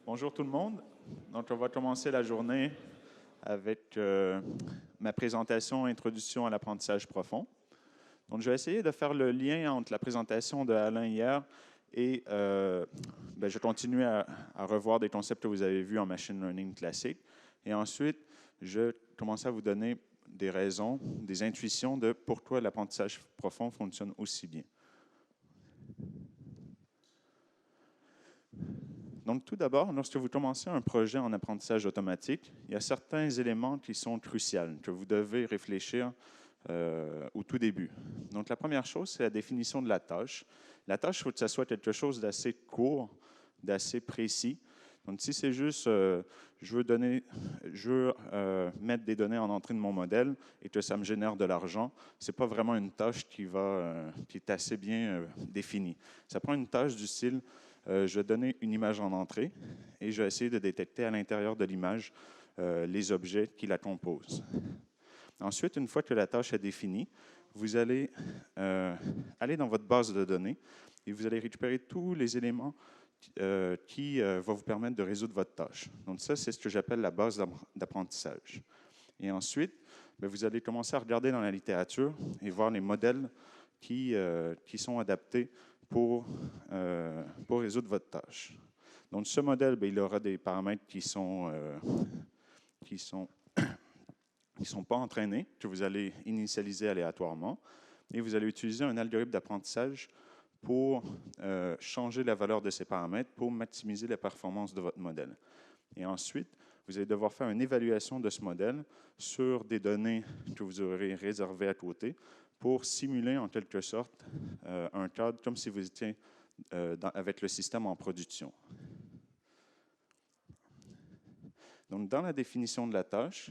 Bonjour tout le monde. Donc, on va commencer la journée avec ma présentation Introduction à l'apprentissage profond. Donc, je vais essayer de faire le lien entre la présentation de Alain hier et je vais continuer à revoir des concepts que vous avez vus en machine learning classique. Et ensuite, je vais commencer à vous donner des raisons, des intuitions de pourquoi l'apprentissage profond fonctionne aussi bien. Donc, tout d'abord, lorsque vous commencez un projet en apprentissage automatique, il y a certains éléments qui sont cruciaux, que vous devez réfléchir au tout début. Donc, la première chose, c'est la définition de la tâche. La tâche, il faut que ça soit quelque chose d'assez court, d'assez précis. Donc, si c'est juste, je veux mettre des données en entrée de mon modèle et que ça me génère de l'argent, ce n'est pas vraiment une tâche qui est assez bien définie. Ça prend une tâche du style, je vais donner une image en entrée et je vais essayer de détecter à l'intérieur de l'image les objets qui la composent. Ensuite, une fois que la tâche est définie, vous allez aller dans votre base de données et vous allez récupérer tous les éléments qui vont vous permettre de résoudre votre tâche. Donc ça, c'est ce que j'appelle la base d'apprentissage. Et ensuite, vous allez commencer à regarder dans la littérature et voir les modèles qui sont adaptés pour résoudre votre tâche. Donc ce modèle, il aura des paramètres qui sont pas entraînés, que vous allez initialiser aléatoirement, et vous allez utiliser un algorithme d'apprentissage pour changer la valeur de ces paramètres pour maximiser la performance de votre modèle. Et ensuite, vous allez devoir faire une évaluation de ce modèle sur des données que vous aurez réservées à côté pour simuler en quelque sorte un cadre comme si vous étiez avec le système en production. Donc, dans la définition de la tâche,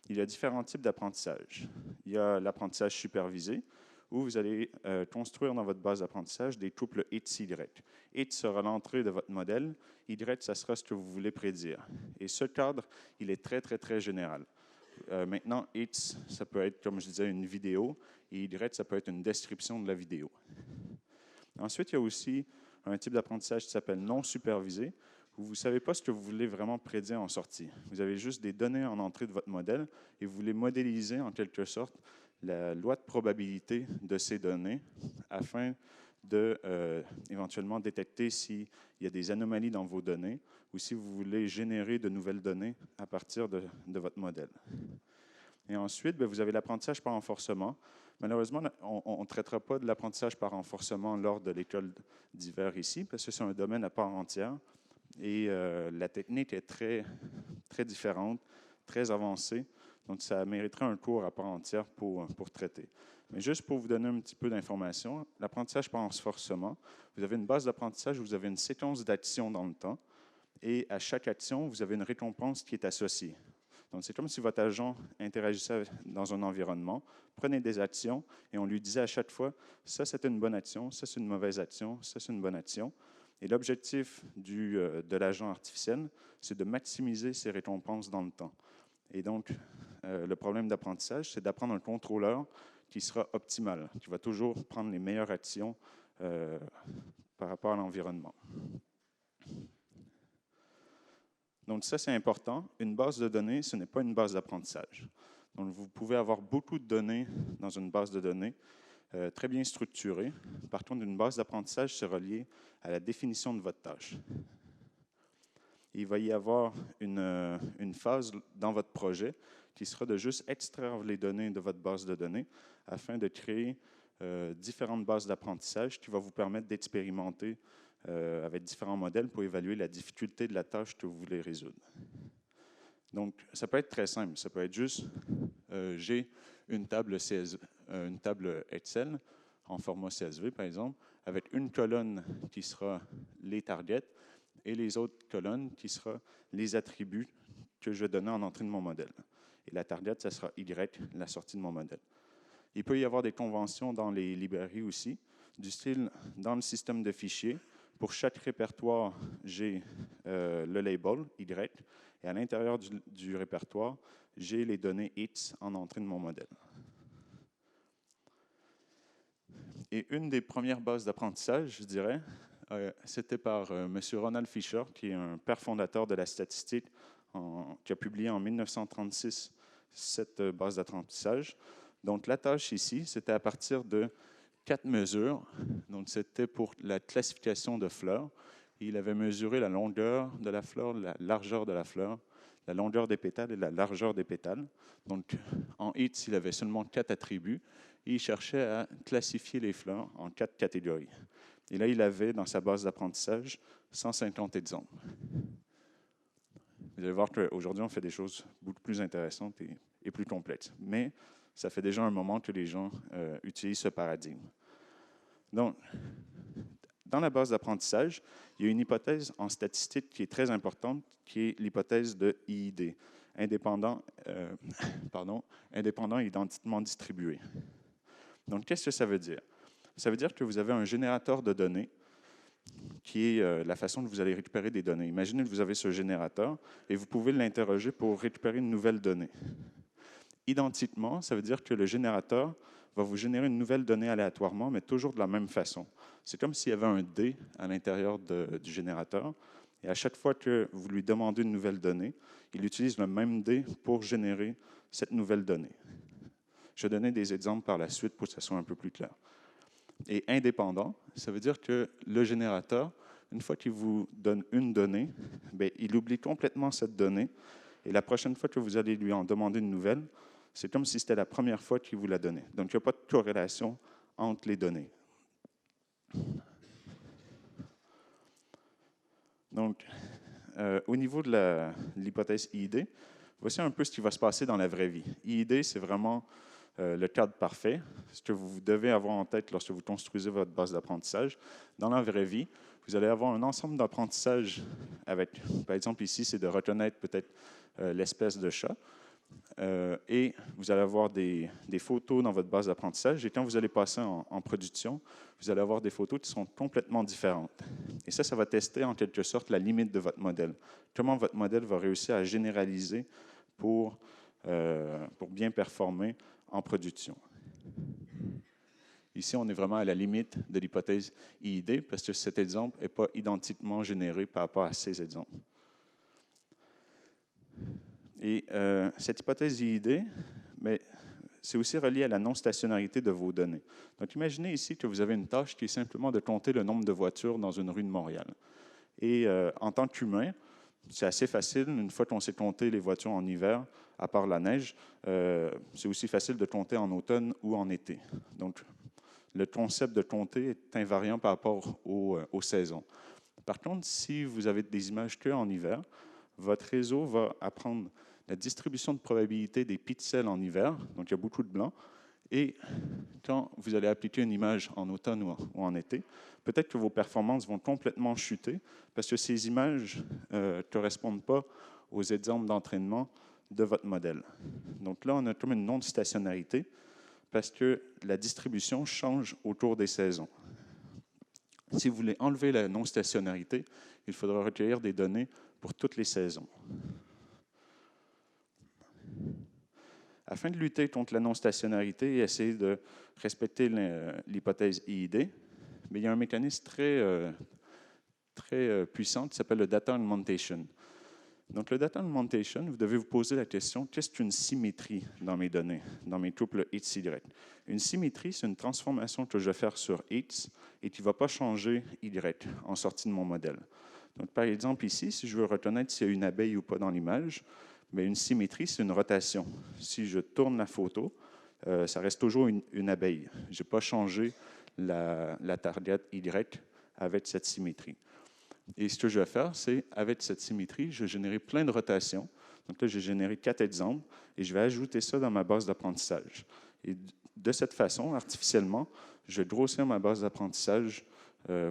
il y a différents types d'apprentissage. Il y a l'apprentissage supervisé, où vous allez construire dans votre base d'apprentissage des couples X-Y. X sera l'entrée de votre modèle, Y, ça sera ce que vous voulez prédire. Et ce cadre, il est très, très, très général. Maintenant, X, ça peut être, comme je disais, une vidéo, et Y, ça peut être une description de la vidéo. Ensuite, il y a aussi un type d'apprentissage qui s'appelle non supervisé, où vous ne savez pas ce que vous voulez vraiment prédire en sortie. Vous avez juste des données en entrée de votre modèle et vous voulez modéliser en quelque sorte la loi de probabilité de ces données afin de éventuellement détecter s'il y a des anomalies dans vos données ou si vous voulez générer de nouvelles données à partir de votre modèle. Et ensuite, vous avez l'apprentissage par renforcement. Malheureusement, on ne traitera pas de l'apprentissage par renforcement lors de l'école d'hiver ici, parce que c'est un domaine à part entière. Et la technique est très, très différente, très avancée. Donc, ça mériterait un cours à part entière pour traiter. Mais juste pour vous donner un petit peu d'informations, l'apprentissage par renforcement, vous avez une base d'apprentissage où vous avez une séquence d'actions dans le temps. Et à chaque action, vous avez une récompense qui est associée. Donc, c'est comme si votre agent interagissait dans un environnement, prenait des actions et on lui disait à chaque fois, ça c'est une bonne action, ça c'est une mauvaise action, ça c'est une bonne action. Et l'objectif de l'agent artificiel, c'est de maximiser ses récompenses dans le temps. Et donc, le problème d'apprentissage, c'est d'apprendre un contrôleur qui sera optimal, qui va toujours prendre les meilleures actions par rapport à l'environnement. Donc ça, c'est important. Une base de données, ce n'est pas une base d'apprentissage. Donc vous pouvez avoir beaucoup de données dans une base de données, très bien structurée. Par contre, une base d'apprentissage sera liée à la définition de votre tâche. Il va y avoir une phase dans votre projet qui sera de juste extraire les données de votre base de données afin de créer différentes bases d'apprentissage qui vont vous permettre d'expérimenter avec différents modèles pour évaluer la difficulté de la tâche que vous voulez résoudre. Donc, ça peut être très simple. Ça peut être juste, j'ai une table Excel en format CSV, par exemple, avec une colonne qui sera les targets et les autres colonnes qui seront les attributs que je vais donner en entrée de mon modèle. Et la target, ça sera Y, la sortie de mon modèle. Il peut y avoir des conventions dans les librairies aussi, du style, dans le système de fichiers, pour chaque répertoire, j'ai le label Y, et à l'intérieur du répertoire, j'ai les données X en entrée de mon modèle. Et une des premières bases d'apprentissage, je dirais, C'était par M. Ronald Fisher, qui est un père fondateur de la statistique, qui a publié en 1936 cette base d'apprentissage. Donc, la tâche ici, c'était à partir de 4 mesures. Donc, c'était pour la classification de fleurs. Il avait mesuré la longueur de la fleur, la largeur de la fleur, la longueur des pétales et la largeur des pétales. Donc, en HEATS, il avait seulement 4 attributs. Et il cherchait à classifier les fleurs en 4 catégories. Et là, il avait dans sa base d'apprentissage 150 exemples. Vous allez voir qu'aujourd'hui, on fait des choses beaucoup plus intéressantes et plus complexes. Mais ça fait déjà un moment que les gens utilisent ce paradigme. Donc, dans la base d'apprentissage, il y a une hypothèse en statistique qui est très importante, qui est l'hypothèse de IID, indépendant identiquement distribué. Donc, qu'est-ce que ça veut dire? Ça veut dire que vous avez un générateur de données qui est la façon dont vous allez récupérer des données. Imaginez que vous avez ce générateur et vous pouvez l'interroger pour récupérer une nouvelle donnée. Identiquement, ça veut dire que le générateur va vous générer une nouvelle donnée aléatoirement, mais toujours de la même façon. C'est comme s'il y avait un dé à l'intérieur du générateur, et à chaque fois que vous lui demandez une nouvelle donnée, il utilise le même dé pour générer cette nouvelle donnée. Je vais donner des exemples par la suite pour que ça soit un peu plus clair. Et indépendant, ça veut dire que le générateur, une fois qu'il vous donne une donnée, bien, il oublie complètement cette donnée, et la prochaine fois que vous allez lui en demander une nouvelle, c'est comme si c'était la première fois qu'il vous la donnait. Donc, il n'y a pas de corrélation entre les données. Donc, au niveau de l'hypothèse IID, voici un peu ce qui va se passer dans la vraie vie. IID, c'est vraiment le cadre parfait, ce que vous devez avoir en tête lorsque vous construisez votre base d'apprentissage. Dans la vraie vie, vous allez avoir un ensemble d'apprentissage avec, par exemple ici, c'est de reconnaître peut-être l'espèce de chat. Et vous allez avoir des photos dans votre base d'apprentissage. Et quand vous allez passer en production, vous allez avoir des photos qui sont complètement différentes. Et ça va tester en quelque sorte la limite de votre modèle. Comment votre modèle va réussir à généraliser pour bien performer en production. Ici, on est vraiment à la limite de l'hypothèse IID parce que cet exemple n'est pas identiquement généré par rapport à ces exemples. Et cette hypothèse IID, c'est aussi relié à la non-stationnarité de vos données. Donc, imaginez ici que vous avez une tâche qui est simplement de compter le nombre de voitures dans une rue de Montréal. Et en tant qu'humain, c'est assez facile, une fois qu'on sait compter les voitures en hiver, à part la neige, c'est aussi facile de compter en automne ou en été. Donc, le concept de compter est invariant par rapport aux saisons. Par contre, si vous avez des images qu'en hiver, votre réseau va apprendre la distribution de probabilité des pixels en hiver, donc il y a beaucoup de blanc, et quand vous allez appliquer une image en automne ou en été, peut-être que vos performances vont complètement chuter parce que ces images ne correspondent pas aux exemples d'entraînement de votre modèle. Donc là, on a comme une non-stationnarité parce que la distribution change au cours des saisons. Si vous voulez enlever la non-stationnarité, il faudra recueillir des données pour toutes les saisons. Afin de lutter contre la non-stationnarité et essayer de respecter l'hypothèse IID, mais il y a un mécanisme très puissant qui s'appelle le data augmentation. Donc, le data augmentation, vous devez vous poser la question, qu'est-ce qu'une symétrie dans mes données, dans mes couples XY? Une symétrie, c'est une transformation que je vais faire sur X et qui ne va pas changer Y en sortie de mon modèle. Donc, par exemple, ici, si je veux reconnaître s'il y a une abeille ou pas dans l'image, bien, une symétrie, c'est une rotation. Si je tourne la photo, ça reste toujours une abeille. Je n'ai pas changé la target Y avec cette symétrie. Et ce que je vais faire, c'est, avec cette symétrie, je vais générer plein de rotations. Donc là, j'ai généré 4 exemples et je vais ajouter ça dans ma base d'apprentissage. Et de cette façon, artificiellement, je vais grossir ma base d'apprentissage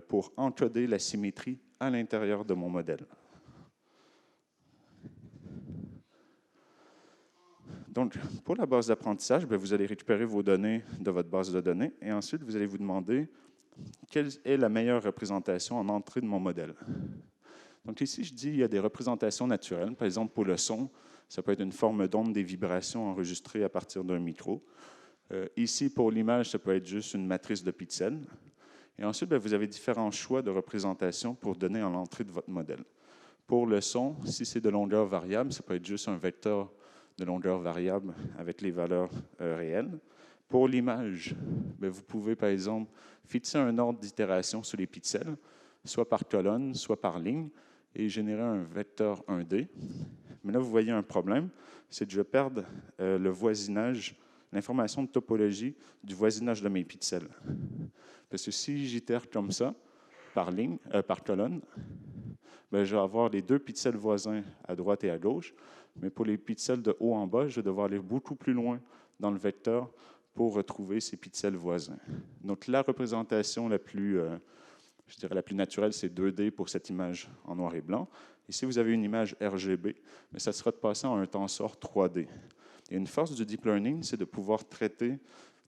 pour encoder la symétrie à l'intérieur de mon modèle. Donc, pour la base d'apprentissage, vous allez récupérer vos données de votre base de données et ensuite, vous allez vous demander quelle est la meilleure représentation en entrée de mon modèle. Donc ici, je dis qu'il y a des représentations naturelles. Par exemple, pour le son, ça peut être une forme d'onde des vibrations enregistrées à partir d'un micro. Ici, pour l'image, ça peut être juste une matrice de pixels. Et ensuite, vous avez différents choix de représentation pour donner à l'entrée de votre modèle. Pour le son, si c'est de longueur variable, ça peut être juste un vecteur de longueur variable avec les valeurs réelles. Pour l'image, vous pouvez, par exemple, fixer un ordre d'itération sur les pixels, soit par colonne, soit par ligne, et générer un vecteur 1D. Mais là, vous voyez un problème, c'est que je perds le voisinage, l'information de topologie du voisinage de mes pixels. Parce que si j'itère comme ça, par ligne, par colonne, je vais avoir les deux pixels voisins à droite et à gauche, mais pour les pixels de haut en bas, je vais devoir aller beaucoup plus loin dans le vecteur pour retrouver ces pixels voisins. Donc, la représentation la plus, je dirais la plus naturelle, c'est 2D pour cette image en noir et blanc. Et si vous avez une image RGB, ça sera de passer en un tensor 3D. Et une force du deep learning, c'est de pouvoir traiter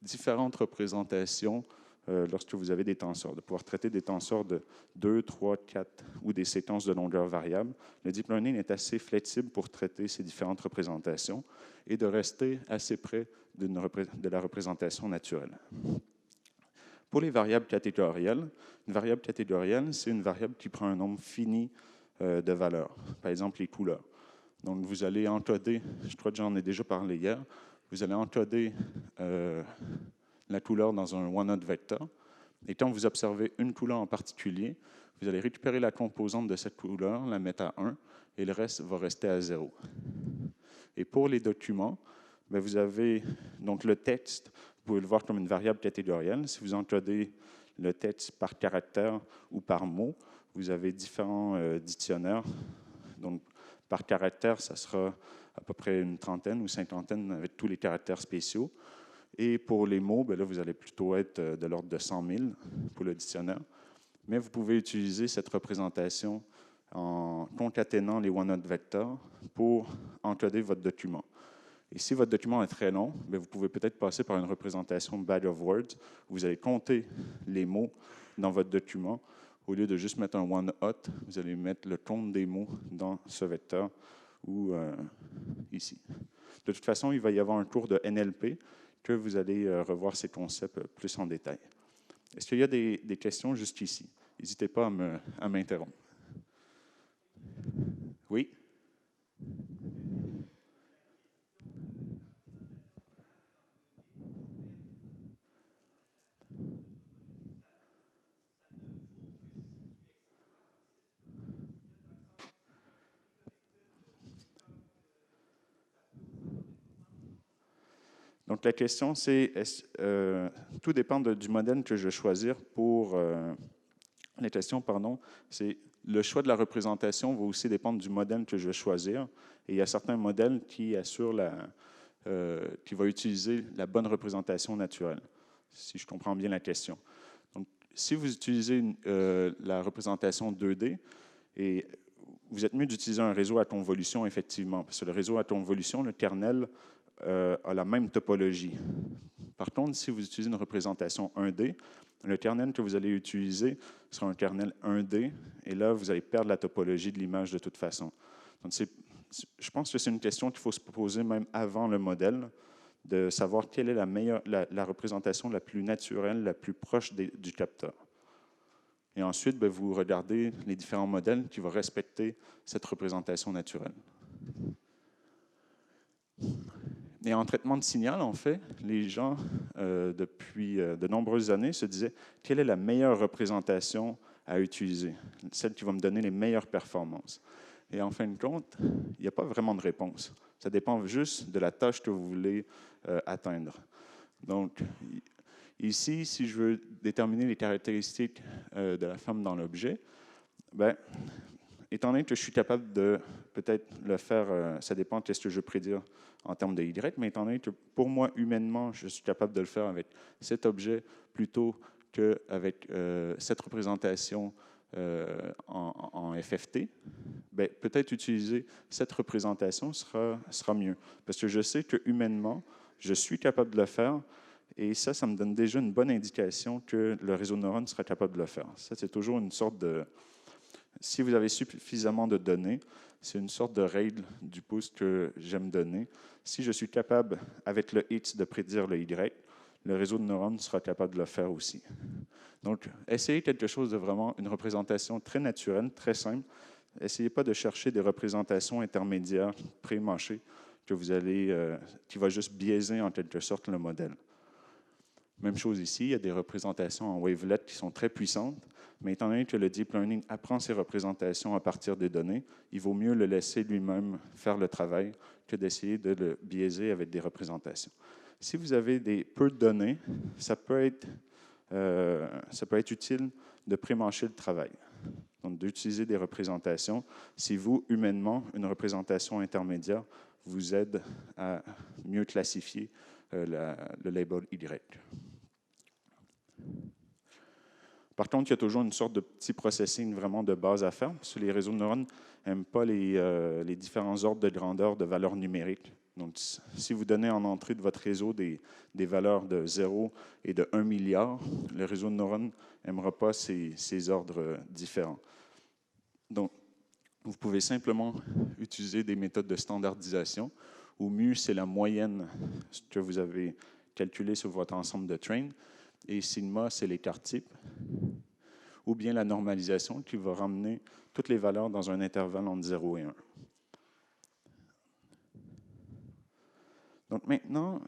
différentes représentations lorsque vous avez des tensors, de pouvoir traiter des tensors de 2, 3, 4 ou des séquences de longueur variable. Le deep learning est assez flexible pour traiter ces différentes représentations et de rester assez près de la représentation naturelle. Pour les variables catégorielles, une variable catégorielle, c'est une variable qui prend un nombre fini de valeurs, par exemple les couleurs. Donc, vous allez encoder, je crois que j'en ai déjà parlé hier, vous allez encoder la couleur dans un one-hot vector. Et quand vous observez une couleur en particulier, vous allez récupérer la composante de cette couleur, la mettre à 1, et le reste va rester à 0. Et pour les documents, vous avez donc le texte, vous pouvez le voir comme une variable catégorielle. Si vous encodez le texte par caractère ou par mot, vous avez différents dictionnaires. Donc, par caractère, ça sera à peu près une trentaine ou cinquantaine avec tous les caractères spéciaux. Et pour les mots, là, vous allez plutôt être de l'ordre de 100 000 pour le dictionnaire. Mais vous pouvez utiliser cette représentation en concaténant les one-hot vectors pour encoder votre document. Et si votre document est très long, vous pouvez peut-être passer par une représentation bag of words où vous allez compter les mots dans votre document. Au lieu de juste mettre un one-hot, vous allez mettre le compte des mots dans ce vecteur ou ici. De toute façon, il va y avoir un cours de NLP que vous allez revoir ces concepts plus en détail. Est-ce qu'il y a des questions jusqu'ici? N'hésitez pas à m'interrompre. Oui? Donc, la question, c'est, tout dépend du modèle que je vais choisir pour... la question, pardon, c'est le choix de la représentation va aussi dépendre du modèle que je vais choisir. Et il y a certains modèles qui assurent qui vont utiliser la bonne représentation naturelle, si je comprends bien la question. Donc, si vous utilisez la représentation 2D, et vous êtes mieux d'utiliser un réseau à convolution, effectivement, parce que le réseau à convolution, le kernel, a la même topologie. Par contre, si vous utilisez une représentation 1D, le kernel que vous allez utiliser sera un kernel 1D, et là, vous allez perdre la topologie de l'image de toute façon. Donc, je pense que c'est une question qu'il faut se poser même avant le modèle, de savoir quelle est la représentation la plus naturelle, la plus proche du capteur. Et ensuite, vous regardez les différents modèles qui vont respecter cette représentation naturelle. Et en traitement de signal, en fait, les gens, depuis de nombreuses années, se disaient quelle est la meilleure représentation à utiliser, celle qui va me donner les meilleures performances. Et en fin de compte, il n'y a pas vraiment de réponse. Ça dépend juste de la tâche que vous voulez atteindre. Donc, ici, si je veux déterminer les caractéristiques de la forme dans l'objet, étant donné que je suis capable de peut-être le faire, ça dépend de ce que je veux prédire en termes de Y, mais étant donné que pour moi, humainement, je suis capable de le faire avec cet objet plutôt qu'avec cette représentation en FFT, peut-être utiliser cette représentation sera mieux. Parce que je sais que humainement, je suis capable de le faire, et ça me donne déjà une bonne indication que le réseau de neurones sera capable de le faire. Ça, c'est toujours une sorte de... Si vous avez suffisamment de données, c'est une sorte de règle du pouce que j'aime donner. Si je suis capable, avec le X, de prédire le Y, le réseau de neurones sera capable de le faire aussi. Donc, essayez quelque chose de vraiment une représentation très naturelle, très simple. Essayez pas de chercher des représentations intermédiaires pré-mâchées qui va juste biaiser en quelque sorte le modèle. Même chose ici, il y a des représentations en wavelet qui sont très puissantes, mais étant donné que le deep learning apprend ces représentations à partir des données, il vaut mieux le laisser lui-même faire le travail que d'essayer de le biaiser avec des représentations. Si vous avez peu de données, ça peut être utile de pré-mâcher le travail. Donc, d'utiliser des représentations. Si vous, humainement, une représentation intermédiaire vous aide à mieux classifier le label Y. Par contre, il y a toujours une sorte de petit processing vraiment de base à faire, parce que les réseaux de neurones n'aiment pas les différents ordres de grandeur de valeurs numériques. Donc, si vous donnez en entrée de votre réseau des valeurs de 0 et de 1 milliard, le réseau de neurones n'aimera pas ces ordres différents. Donc, vous pouvez simplement utiliser des méthodes de standardisation, où mu, c'est la moyenne que vous avez calculée sur votre ensemble de train, et sigma, c'est l'écart type, ou bien la normalisation qui va ramener toutes les valeurs dans un intervalle entre 0 et 1. Donc maintenant,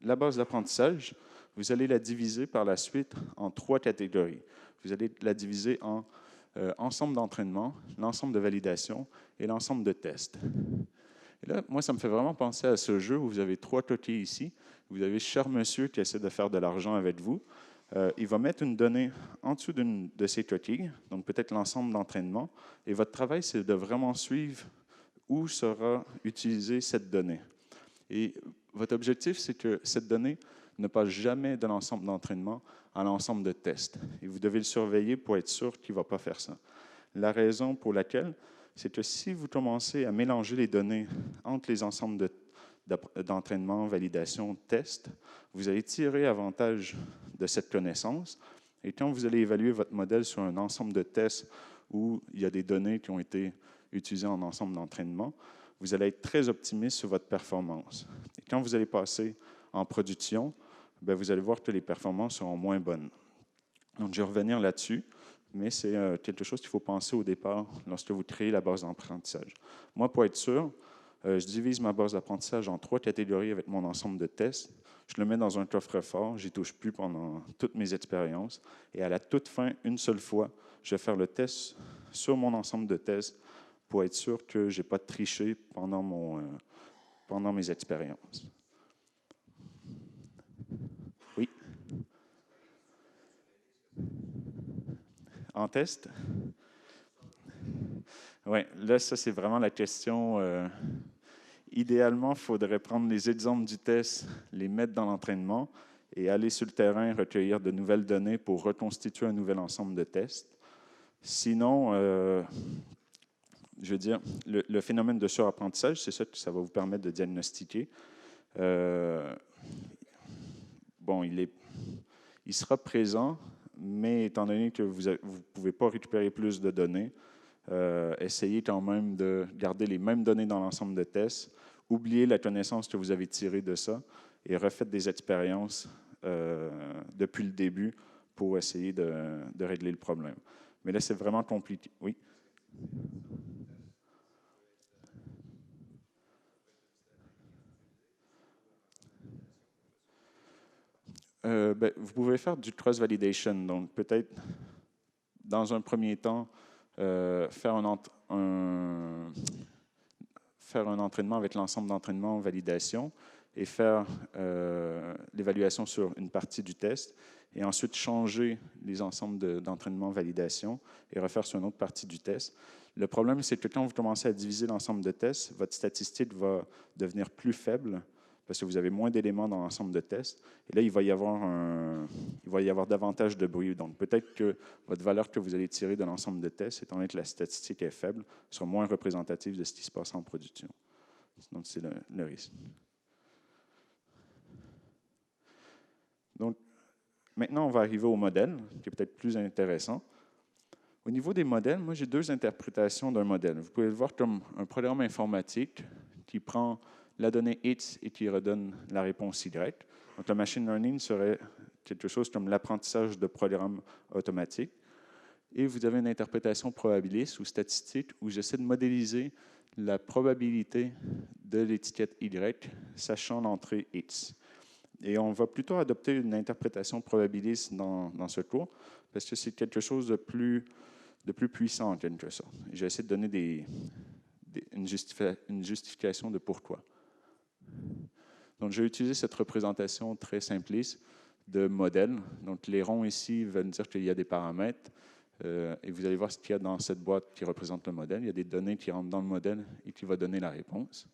la base d'apprentissage, vous allez la diviser par la suite en 3 catégories. Vous allez la diviser en ensemble d'entraînement, l'ensemble de validation et l'ensemble de tests. Et là, moi, ça me fait vraiment penser à ce jeu où vous avez 3 coquilles ici. Vous avez cher monsieur qui essaie de faire de l'argent avec vous. Il va mettre une donnée en dessous d'une de ces coquilles, donc peut-être l'ensemble d'entraînement. Et votre travail, c'est de vraiment suivre où sera utilisée cette donnée. Et votre objectif, c'est que cette donnée ne passe jamais de l'ensemble d'entraînement à l'ensemble de tests. Et vous devez le surveiller pour être sûr qu'il ne va pas faire ça. La raison pour laquelle, c'est que si vous commencez à mélanger les données entre les ensembles d'entraînement, validation, test, vous allez tirer avantage de cette connaissance. Et quand vous allez évaluer votre modèle sur un ensemble de tests où il y a des données qui ont été utilisées en ensemble d'entraînement, vous allez être très optimiste sur votre performance. Et quand vous allez passer en production, bien, vous allez voir que les performances seront moins bonnes. Donc, je vais revenir là-dessus, mais c'est quelque chose qu'il faut penser au départ lorsque vous créez la base d'apprentissage. Moi, pour être sûr, je divise ma base d'apprentissage en 3 catégories avec mon ensemble de tests. Je le mets dans un coffre-fort, j'y touche plus pendant toutes mes expériences. Et à la toute fin, une seule fois, je vais faire le test sur mon ensemble de tests pour être sûr que je n'ai pas triché pendant mes expériences. Oui? En test? Oui, là, ça, c'est vraiment la question. Idéalement, il faudrait prendre les exemples du test, les mettre dans l'entraînement et aller sur le terrain recueillir de nouvelles données pour reconstituer un nouvel ensemble de tests. Sinon, je veux dire, le phénomène de surapprentissage, c'est ça que ça va vous permettre de diagnostiquer. Bon, il sera présent, mais étant donné que vous ne pouvez pas récupérer plus de données, essayez quand même de garder les mêmes données dans l'ensemble de tests, oubliez la connaissance que vous avez tirée de ça et refaites des expériences depuis le début pour essayer de régler le problème. Mais là, c'est vraiment compliqué. Oui? Ben, vous pouvez faire du cross-validation. Donc, peut-être, dans un premier temps, faire un entraînement avec l'ensemble d'entraînement en validation et faire l'évaluation sur une partie du test et ensuite changer les ensembles d'entraînement validation et refaire sur une autre partie du test. Le problème, c'est que quand vous commencez à diviser l'ensemble de tests, votre statistique va devenir plus faible parce que vous avez moins d'éléments dans l'ensemble de tests. Et là, il va y avoir davantage de bruit. Donc, peut-être que votre valeur que vous allez tirer de l'ensemble de tests, étant donné que la statistique est faible, sera moins représentative de ce qui se passe en production. Donc, c'est le risque. Donc, maintenant, on va arriver au modèle, qui est peut-être plus intéressant. Au niveau des modèles, moi, j'ai 2 interprétations d'un modèle. Vous pouvez le voir comme un programme informatique qui prend la donnée X et qui redonne la réponse Y. Donc, le machine learning serait quelque chose comme l'apprentissage de programmes automatiques. Et vous avez une interprétation probabiliste ou statistique où j'essaie de modéliser la probabilité de l'étiquette Y, sachant l'entrée X. Et on va plutôt adopter une interprétation probabiliste dans ce cours, parce que c'est quelque chose de plus puissant en quelque sorte. J'essaie de donner une justification de pourquoi. Donc, j'ai utilisé cette représentation très simpliste de modèle. Donc, les ronds ici veulent dire qu'il y a des paramètres. Et vous allez voir ce qu'il y a dans cette boîte qui représente le modèle. Il y a des données qui rentrent dans le modèle et qui vont donner la réponse.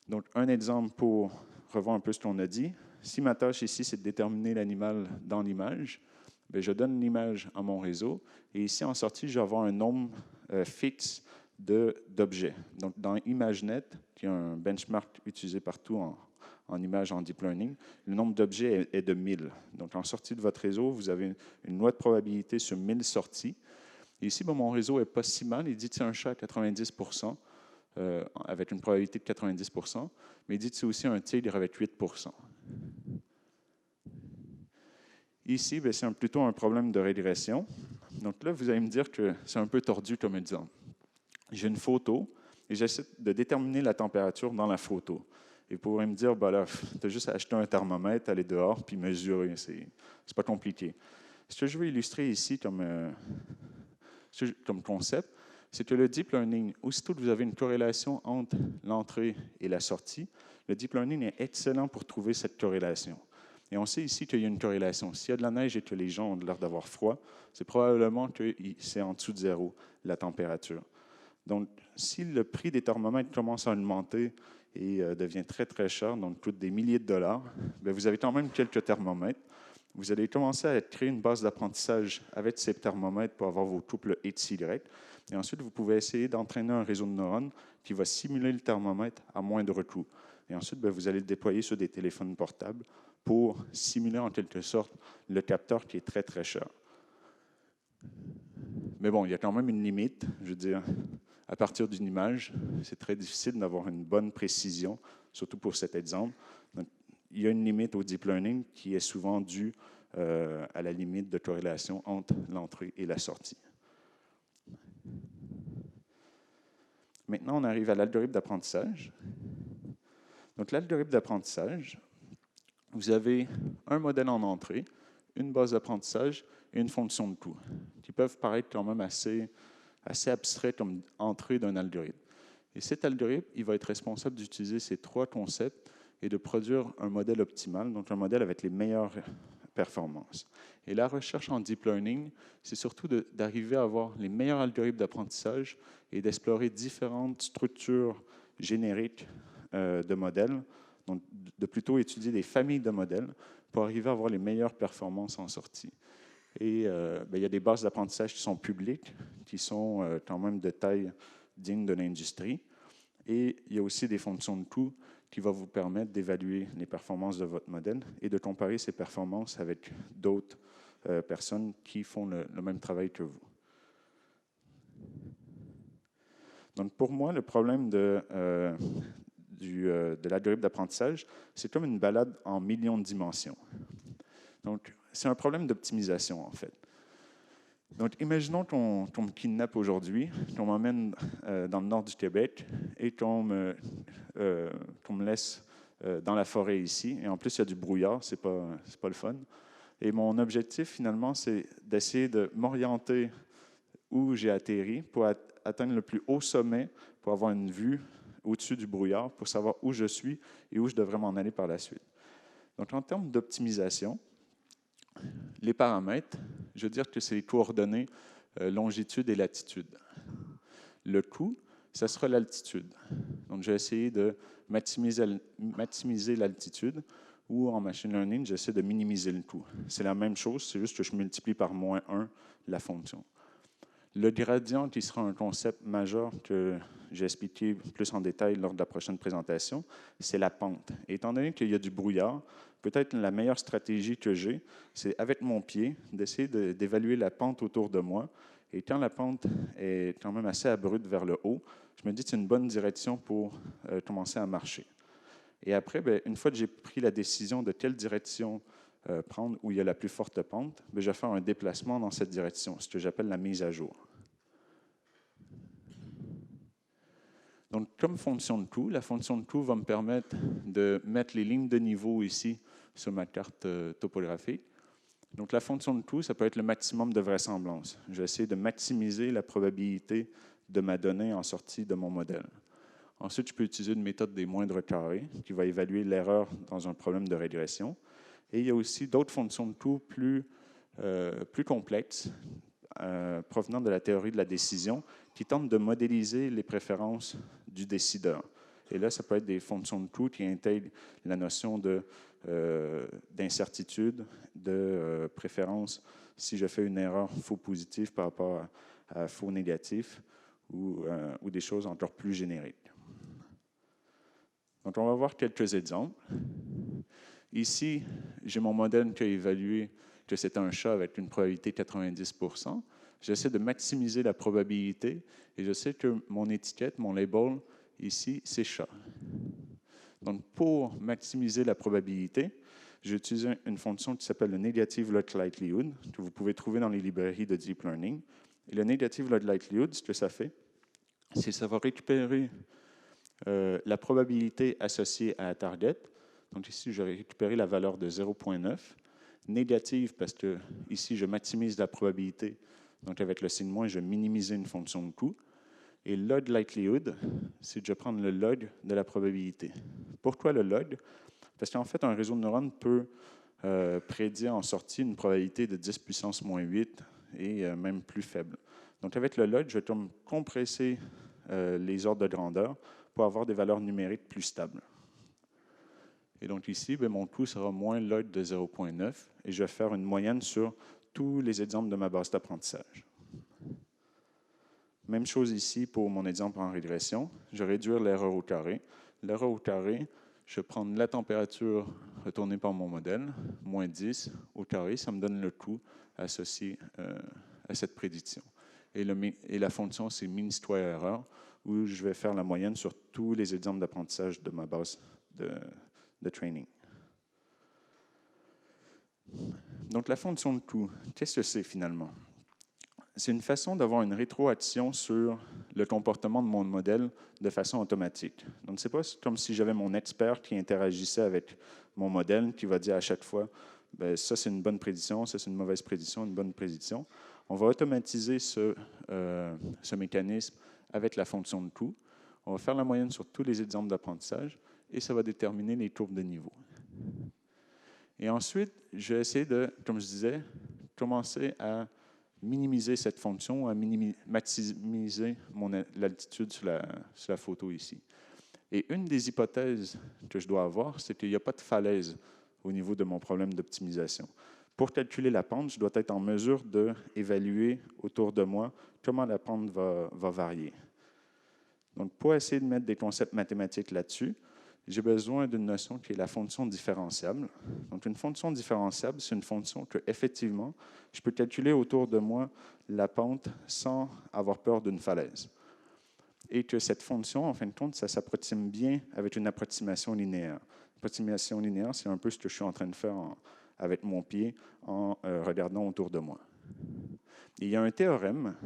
Donc, un exemple pour revoir un peu ce qu'on a dit. Si ma tâche ici, c'est de déterminer l'animal dans l'image, bien, je donne l'image à mon réseau. Et ici, en sortie, je vais avoir un nombre fixe d'objets. Donc, dans ImageNet, qui est un benchmark utilisé partout en image en deep learning, le nombre d'objets est de 1000. Donc, en sortie de votre réseau, vous avez une loi de probabilité sur 1000 sorties. Et ici, bon, mon réseau n'est pas si mal. Il dit que c'est un chat à 90 avec une probabilité de 90 mais il dit que c'est aussi un tigre avec 8 Ici, c'est plutôt un problème de régression. Donc là, vous allez me dire que c'est un peu tordu comme exemple. J'ai une photo et j'essaie de déterminer la température dans la photo. Et vous pourrez me dire, ben là, tu as juste à acheter un thermomètre, aller dehors, puis mesurer. C'est pas compliqué. Ce que je veux illustrer ici comme concept, c'est que le deep learning, aussitôt que vous avez une corrélation entre l'entrée et la sortie, le deep learning est excellent pour trouver cette corrélation. Et on sait ici qu'il y a une corrélation. S'il y a de la neige et que les gens ont l'air d'avoir froid, c'est probablement que c'est en dessous de zéro, la température. Donc, si le prix des thermomètres commence à augmenter et devient très, très cher, donc coûte des milliers de dollars, bien, vous avez quand même quelques thermomètres. Vous allez commencer à créer une base d'apprentissage avec ces thermomètres pour avoir vos couples XY. Et ensuite, vous pouvez essayer d'entraîner un réseau de neurones qui va simuler le thermomètre à moindre coût. Et ensuite, bien, vous allez le déployer sur des téléphones portables pour simuler en quelque sorte le capteur qui est très, très cher. Mais bon, il y a quand même une limite. Je veux dire, à partir d'une image, c'est très difficile d'avoir une bonne précision, surtout pour cet exemple. Donc, il y a une limite au deep learning qui est souvent due à la limite de corrélation entre l'entrée et la sortie. Maintenant, on arrive à l'algorithme d'apprentissage. Donc, l'algorithme d'apprentissage, vous avez un modèle en entrée, une base d'apprentissage et une fonction de coût, qui peuvent paraître quand même assez abstraits comme entrée d'un algorithme. Et cet algorithme, il va être responsable d'utiliser ces trois concepts et de produire un modèle optimal, donc un modèle avec les meilleures performances. Et la recherche en deep learning, c'est surtout d'arriver à avoir les meilleurs algorithmes d'apprentissage et d'explorer différentes structures génériques de modèles, donc de plutôt étudier des familles de modèles pour arriver à avoir les meilleures performances en sortie. Et il y a des bases d'apprentissage qui sont publiques, qui sont quand même de taille digne de l'industrie. Et il y a aussi des fonctions de coût qui vont vous permettre d'évaluer les performances de votre modèle et de comparer ces performances avec d'autres personnes qui font le même travail que vous. Donc, pour moi, le problème de l'algorithme d'apprentissage, c'est comme une balade en millions de dimensions. Donc, c'est un problème d'optimisation, en fait. Donc, imaginons qu'on me kidnappe aujourd'hui, qu'on m'emmène dans le nord du Québec et qu'on me laisse dans la forêt ici. Et en plus, il y a du brouillard, c'est pas le fun. Et mon objectif, finalement, c'est d'essayer de m'orienter où j'ai atterri pour atteindre le plus haut sommet, pour avoir une vue au-dessus du brouillard, pour savoir où je suis et où je devrais m'en aller par la suite. Donc, en termes d'optimisation, les paramètres, je veux dire que c'est les coordonnées longitude et latitude. Le coût, ça sera l'altitude. Donc, j'ai essayé de maximiser l'altitude ou en machine learning, j'essaie de minimiser le coût. C'est la même chose, c'est juste que je multiplie par moins 1 la fonction. Le gradient, qui sera un concept majeur que j'ai expliqué plus en détail lors de la prochaine présentation, c'est la pente. Et étant donné qu'il y a du brouillard, peut-être la meilleure stratégie que j'ai, c'est avec mon pied, d'essayer d'évaluer la pente autour de moi. Et quand la pente est quand même assez abrupte vers le haut, je me dis que c'est une bonne direction pour commencer à marcher. Et après, bien, une fois que j'ai pris la décision de quelle direction prendre où il y a la plus forte pente, bien, je vais faire un déplacement dans cette direction, ce que j'appelle la mise à jour. Donc, comme fonction de coût, la fonction de coût va me permettre de mettre les lignes de niveau ici sur ma carte topographique. Donc, la fonction de coût, ça peut être le maximum de vraisemblance. Je vais essayer de maximiser la probabilité de ma donnée en sortie de mon modèle. Ensuite, je peux utiliser une méthode des moindres carrés qui va évaluer l'erreur dans un problème de régression. Et il y a aussi d'autres fonctions de coût plus complexes provenant de la théorie de la décision qui tentent de modéliser les préférences du décideur. Et là, ça peut être des fonctions de coût qui intègrent la notion d'incertitude, de préférence si je fais une erreur faux positif par rapport à faux négatif ou des choses encore plus génériques. Donc, on va voir quelques exemples. Ici, j'ai mon modèle qui a évalué que c'était un chat avec une probabilité de 90%. J'essaie de maximiser la probabilité et je sais que mon étiquette, mon label, ici, c'est chat. Donc, pour maximiser la probabilité, j'ai utilisé une fonction qui s'appelle le Negative Log Likelihood, que vous pouvez trouver dans les librairies de Deep Learning. Et le Negative Log Likelihood, ce que ça fait, c'est que ça va récupérer la probabilité associée à la target. Donc ici, je vais récupérer la valeur de 0,9. Négative, parce que ici, je maximise la probabilité. Donc avec le signe moins, je vais minimiser une fonction de coût. Et log likelihood, c'est que je vais prendre le log de la probabilité. Pourquoi le log? Parce qu'en fait, un réseau de neurones peut prédire en sortie une probabilité de 10 puissance moins 8 et même plus faible. Donc avec le log, je vais comme compresser les ordres de grandeur pour avoir des valeurs numériques plus stables. Et donc ici, bien, mon coût sera moins log de 0,9 et je vais faire une moyenne sur tous les exemples de ma base d'apprentissage. Même chose ici pour mon exemple en régression. Je vais réduire l'erreur au carré. L'erreur au carré, je vais prendre la température retournée par mon modèle, moins 10 au carré, ça me donne le coût associé à cette prédiction. Et la fonction, c'est mean square error, où je vais faire la moyenne sur tous les exemples d'apprentissage de ma base de training. Donc, la fonction de coût, qu'est-ce que c'est finalement? C'est une façon d'avoir une rétroaction sur le comportement de mon modèle de façon automatique. Donc, ce n'est pas comme si j'avais mon expert qui interagissait avec mon modèle, qui va dire à chaque fois, bien, ça c'est une bonne prédiction, ça c'est une mauvaise prédiction, une bonne prédiction. On va automatiser ce mécanisme avec la fonction de coût. On va faire la moyenne sur tous les exemples d'apprentissage et ça va déterminer les courbes de niveau. Et ensuite, je vais essayer de, comme je disais, commencer à minimiser cette fonction, à maximiser l'altitude sur la photo ici. Et une des hypothèses que je dois avoir, c'est qu'il n'y a pas de falaise au niveau de mon problème d'optimisation. Pour calculer la pente, je dois être en mesure d'évaluer autour de moi comment la pente va varier. Donc, pour essayer de mettre des concepts mathématiques là-dessus, j'ai besoin d'une notion qui est la fonction différentiable. Donc, une fonction différentiable, c'est une fonction que, effectivement, je peux calculer autour de moi la pente sans avoir peur d'une falaise. Et que cette fonction, en fin de compte, ça s'approxime bien avec une approximation linéaire. L'approximation linéaire, c'est un peu ce que je suis en train de faire avec mon pied en regardant autour de moi. Et il y a un théorème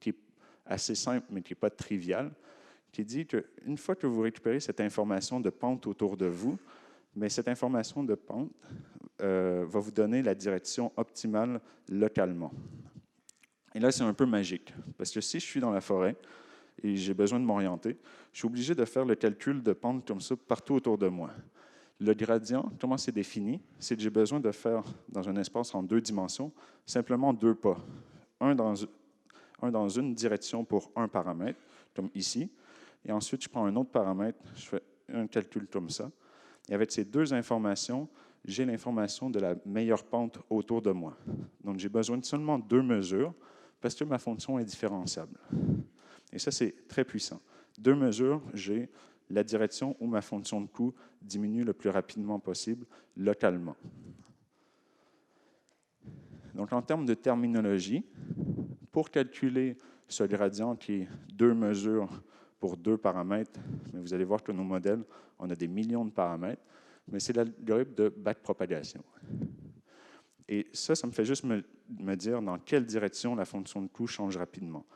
qui est assez simple, mais qui n'est pas trivial, qui dit qu'une fois que vous récupérez cette information de pente autour de vous, mais cette information de pente va vous donner la direction optimale localement. Et là, c'est un peu magique, parce que si je suis dans la forêt et j'ai besoin de m'orienter, je suis obligé de faire le calcul de pente comme ça partout autour de moi. Le gradient, comment c'est défini? C'est que j'ai besoin de faire, dans un espace en 2 dimensions, simplement 2 pas. Un dans une direction pour un paramètre, comme ici, et ensuite, je prends un autre paramètre, je fais un calcul comme ça. Et avec ces 2 informations, j'ai l'information de la meilleure pente autour de moi. Donc, j'ai besoin de seulement 2 mesures parce que ma fonction est différenciable. Et ça, c'est très puissant. 2 mesures, j'ai la direction où ma fonction de coût diminue le plus rapidement possible localement. Donc, en termes de terminologie, pour calculer ce gradient qui est 2 mesures pour 2 paramètres, mais vous allez voir que nos modèles, on a des millions de paramètres, mais c'est l'algorithme de backpropagation. Et ça me fait juste me dire dans quelle direction la fonction de coût change rapidement.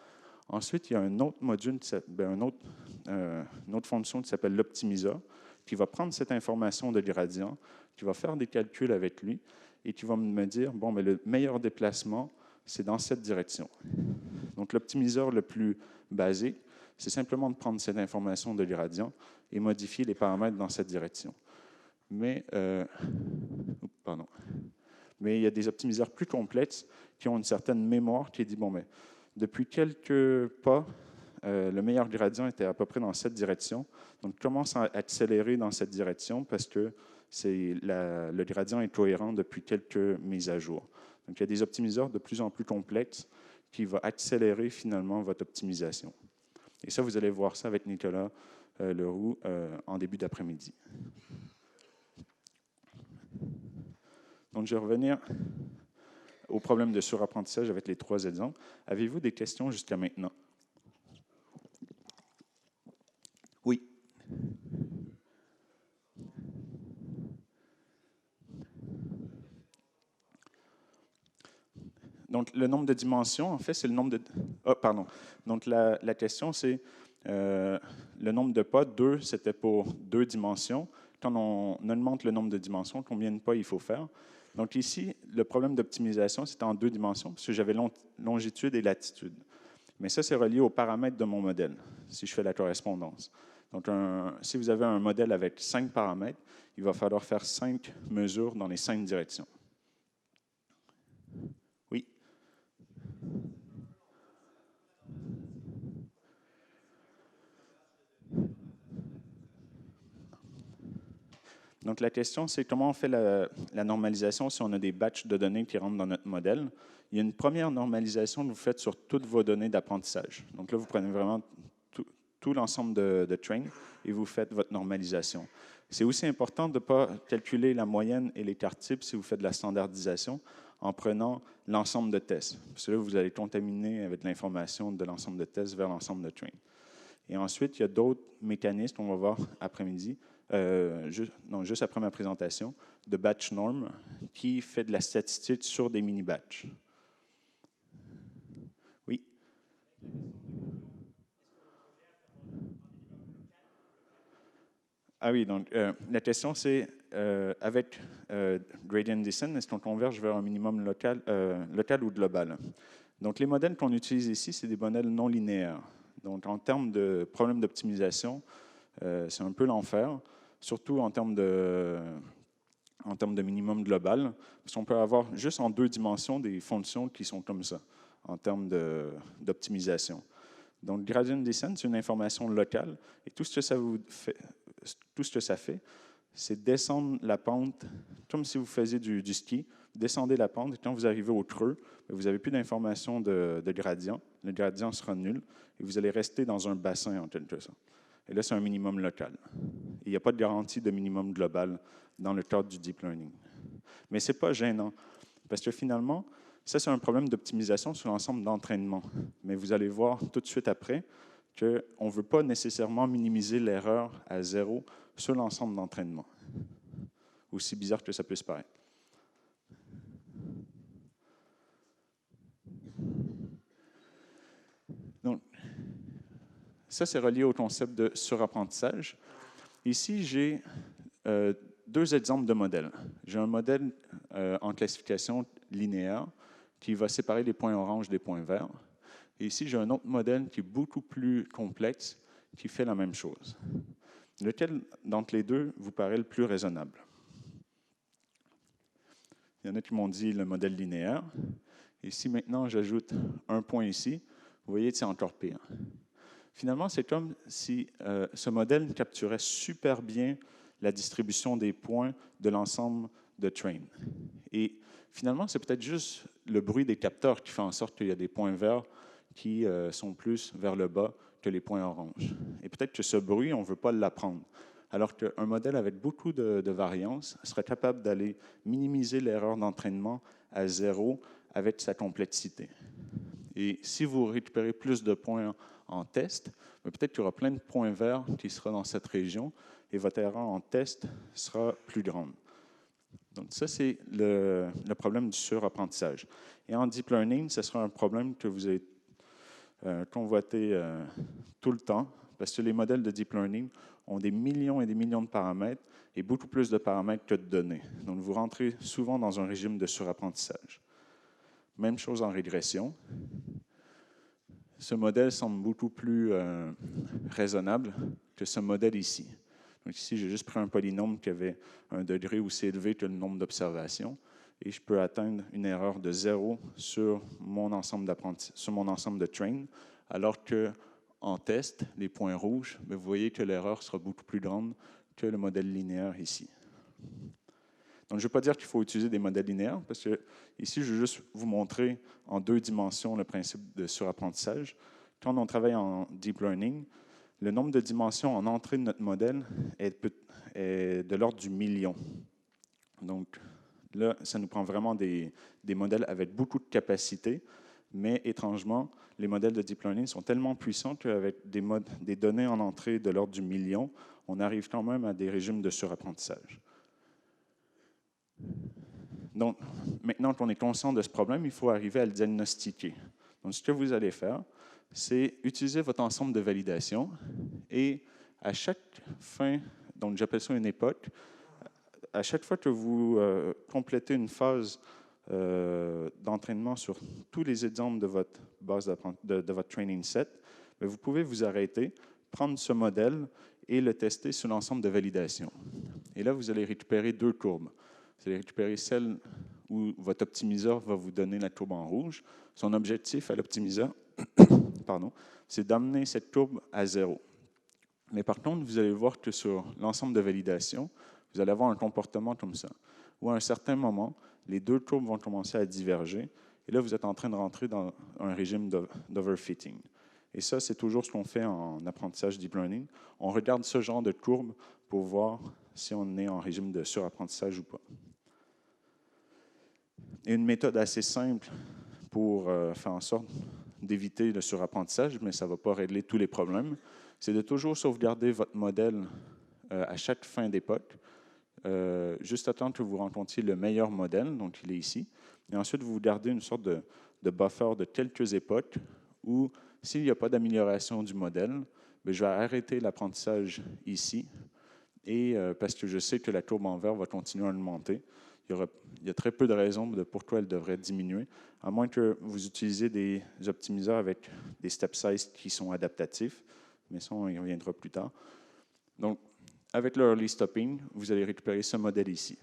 Ensuite, il y a un autre module, une autre fonction qui s'appelle l'optimiseur, qui va prendre cette information de gradient, qui va faire des calculs avec lui, et qui va me dire, bon, mais le meilleur déplacement, c'est dans cette direction. Donc, l'optimiseur le plus basique, c'est simplement de prendre cette information de gradient et modifier les paramètres dans cette direction. Mais il y a des optimiseurs plus complexes qui ont une certaine mémoire qui dit, bon, mais depuis quelques pas, le meilleur gradient était à peu près dans cette direction. Donc, commence à accélérer dans cette direction parce que le gradient est cohérent depuis quelques mises à jour. Donc, il y a des optimiseurs de plus en plus complexes qui vont accélérer finalement votre optimisation. Et ça, vous allez voir ça avec Nicolas Leroux en début d'après-midi. Donc, je vais revenir au problème de surapprentissage avec les 3 exemples. Avez-vous des questions jusqu'à maintenant? Oui. Donc, le nombre de dimensions, en fait, c'est le nombre de... Oh, pardon. Donc, la question, c'est le nombre de pas. 2, c'était pour 2 dimensions. Quand on augmente le nombre de dimensions, combien de pas il faut faire? Donc, ici, le problème d'optimisation, c'était en 2 dimensions, parce que j'avais longitude et latitude. Mais ça, c'est relié aux paramètres de mon modèle, si je fais la correspondance. Donc, si vous avez un modèle avec 5 paramètres, il va falloir faire 5 mesures dans les 5 directions. Oui? Donc, la question, c'est comment on fait la normalisation si on a des batchs de données qui rentrent dans notre modèle. Il y a une première normalisation que vous faites sur toutes vos données d'apprentissage. Donc là, vous prenez vraiment tout l'ensemble de train et vous faites votre normalisation. C'est aussi important de ne pas calculer la moyenne et l'écart type si vous faites de la standardisation en prenant l'ensemble de tests. Parce que là, vous allez contaminer avec l'information de l'ensemble de tests vers l'ensemble de train. Et ensuite, il y a d'autres mécanismes qu'on va voir après-midi, juste après ma présentation, de batch norm, qui fait de la statistique sur des mini-batchs. Oui? Ah oui, donc la question c'est, avec gradient descent, est-ce qu'on converge vers un minimum local ou global? Donc les modèles qu'on utilise ici, c'est des modèles non linéaires. Donc en termes de problème d'optimisation, c'est un peu l'enfer, surtout en termes de minimum global, parce qu'on peut avoir juste en 2 dimensions des fonctions qui sont comme ça, en termes d'optimisation. Donc, gradient descent, c'est une information locale, et tout ce que ça fait, c'est descendre la pente, comme si vous faisiez du ski, descendez la pente, et quand vous arrivez au creux, vous n'avez plus d'information de gradient, le gradient sera nul, et vous allez rester dans un bassin en quelque sorte. Et là, c'est un minimum local. Il n'y a pas de garantie de minimum global dans le cadre du deep learning. Mais ce n'est pas gênant, parce que finalement, ça, c'est un problème d'optimisation sur l'ensemble d'entraînement. Mais vous allez voir tout de suite après qu'on ne veut pas nécessairement minimiser l'erreur à 0 sur l'ensemble d'entraînement, aussi bizarre que ça puisse paraître. Donc, ça, c'est relié au concept de surapprentissage. Ici, j'ai 2 exemples de modèles. J'ai un modèle en classification linéaire qui va séparer les points orange des points verts. Et ici, j'ai un autre modèle qui est beaucoup plus complexe, qui fait la même chose. Lequel d'entre les 2 vous paraît le plus raisonnable? Il y en a qui m'ont dit le modèle linéaire. Et si maintenant j'ajoute un point ici, vous voyez que c'est encore pire. Finalement, c'est comme si ce modèle capturait super bien la distribution des points de l'ensemble de train. Et finalement, c'est peut-être juste le bruit des capteurs qui fait en sorte qu'il y a des points verts qui sont plus vers le bas que les points oranges. Et peut-être que ce bruit, on ne veut pas l'apprendre. Alors qu'un modèle avec beaucoup de variance serait capable d'aller minimiser l'erreur d'entraînement à 0 avec sa complexité. Et si vous récupérez plus de points en test, mais peut-être qu'il y aura plein de points verts qui seront dans cette région et votre erreur en test sera plus grande. Donc ça, c'est le problème du surapprentissage. Et en deep learning, ce sera un problème que vous allez convoiter tout le temps, parce que les modèles de deep learning ont des millions et des millions de paramètres et beaucoup plus de paramètres que de données. Donc, vous rentrez souvent dans un régime de surapprentissage. Même chose en régression. Ce modèle semble beaucoup plus raisonnable que ce modèle ici. Donc ici, j'ai juste pris un polynôme qui avait un degré aussi élevé que le nombre d'observations et je peux atteindre une erreur de 0 sur mon ensemble de train, alors qu'en test, les points rouges, vous voyez que l'erreur sera beaucoup plus grande que le modèle linéaire ici. Donc, je ne veux pas dire qu'il faut utiliser des modèles linéaires, parce que ici, je vais juste vous montrer en 2 dimensions le principe de surapprentissage. Quand on travaille en deep learning, le nombre de dimensions en entrée de notre modèle est de l'ordre du million. Donc, là, ça nous prend vraiment des modèles avec beaucoup de capacité, mais étrangement, les modèles de deep learning sont tellement puissants qu'avec des données en entrée de l'ordre du million, on arrive quand même à des régimes de surapprentissage. Donc, maintenant qu'on est conscient de ce problème, il faut arriver à le diagnostiquer. Donc, ce que vous allez faire, c'est utiliser votre ensemble de validation et à chaque fin, donc j'appelle ça une époque, à chaque fois que vous complétez une phase d'entraînement sur tous les exemples de votre base de votre training set, vous pouvez vous arrêter, prendre ce modèle et le tester sur l'ensemble de validation. Et là, vous allez récupérer 2 courbes. Vous allez récupérer celle où votre optimiseur va vous donner la courbe en rouge. Son objectif à l'optimiseur, c'est d'amener cette courbe à 0. Mais par contre, vous allez voir que sur l'ensemble de validation, vous allez avoir un comportement comme ça, où à un certain moment, les 2 courbes vont commencer à diverger. Et là, vous êtes en train de rentrer dans un régime d'overfitting. Et ça, c'est toujours ce qu'on fait en apprentissage deep learning. On regarde ce genre de courbe pour voir si on est en régime de surapprentissage ou pas. Et une méthode assez simple pour faire en sorte d'éviter le surapprentissage, mais ça ne va pas régler tous les problèmes, c'est de toujours sauvegarder votre modèle à chaque fin d'époque, juste à temps que vous rencontriez le meilleur modèle, donc il est ici, et ensuite vous gardez une sorte de buffer de quelques époques où, s'il n'y a pas d'amélioration du modèle, je vais arrêter l'apprentissage ici, et parce que je sais que la courbe en vert va continuer à augmenter. Il y a très peu de raisons de pourquoi elle devrait diminuer, à moins que vous utilisiez des optimiseurs avec des step size qui sont adaptatifs, mais ça, on y reviendra plus tard. Donc, avec le early stopping, vous allez récupérer ce modèle ici.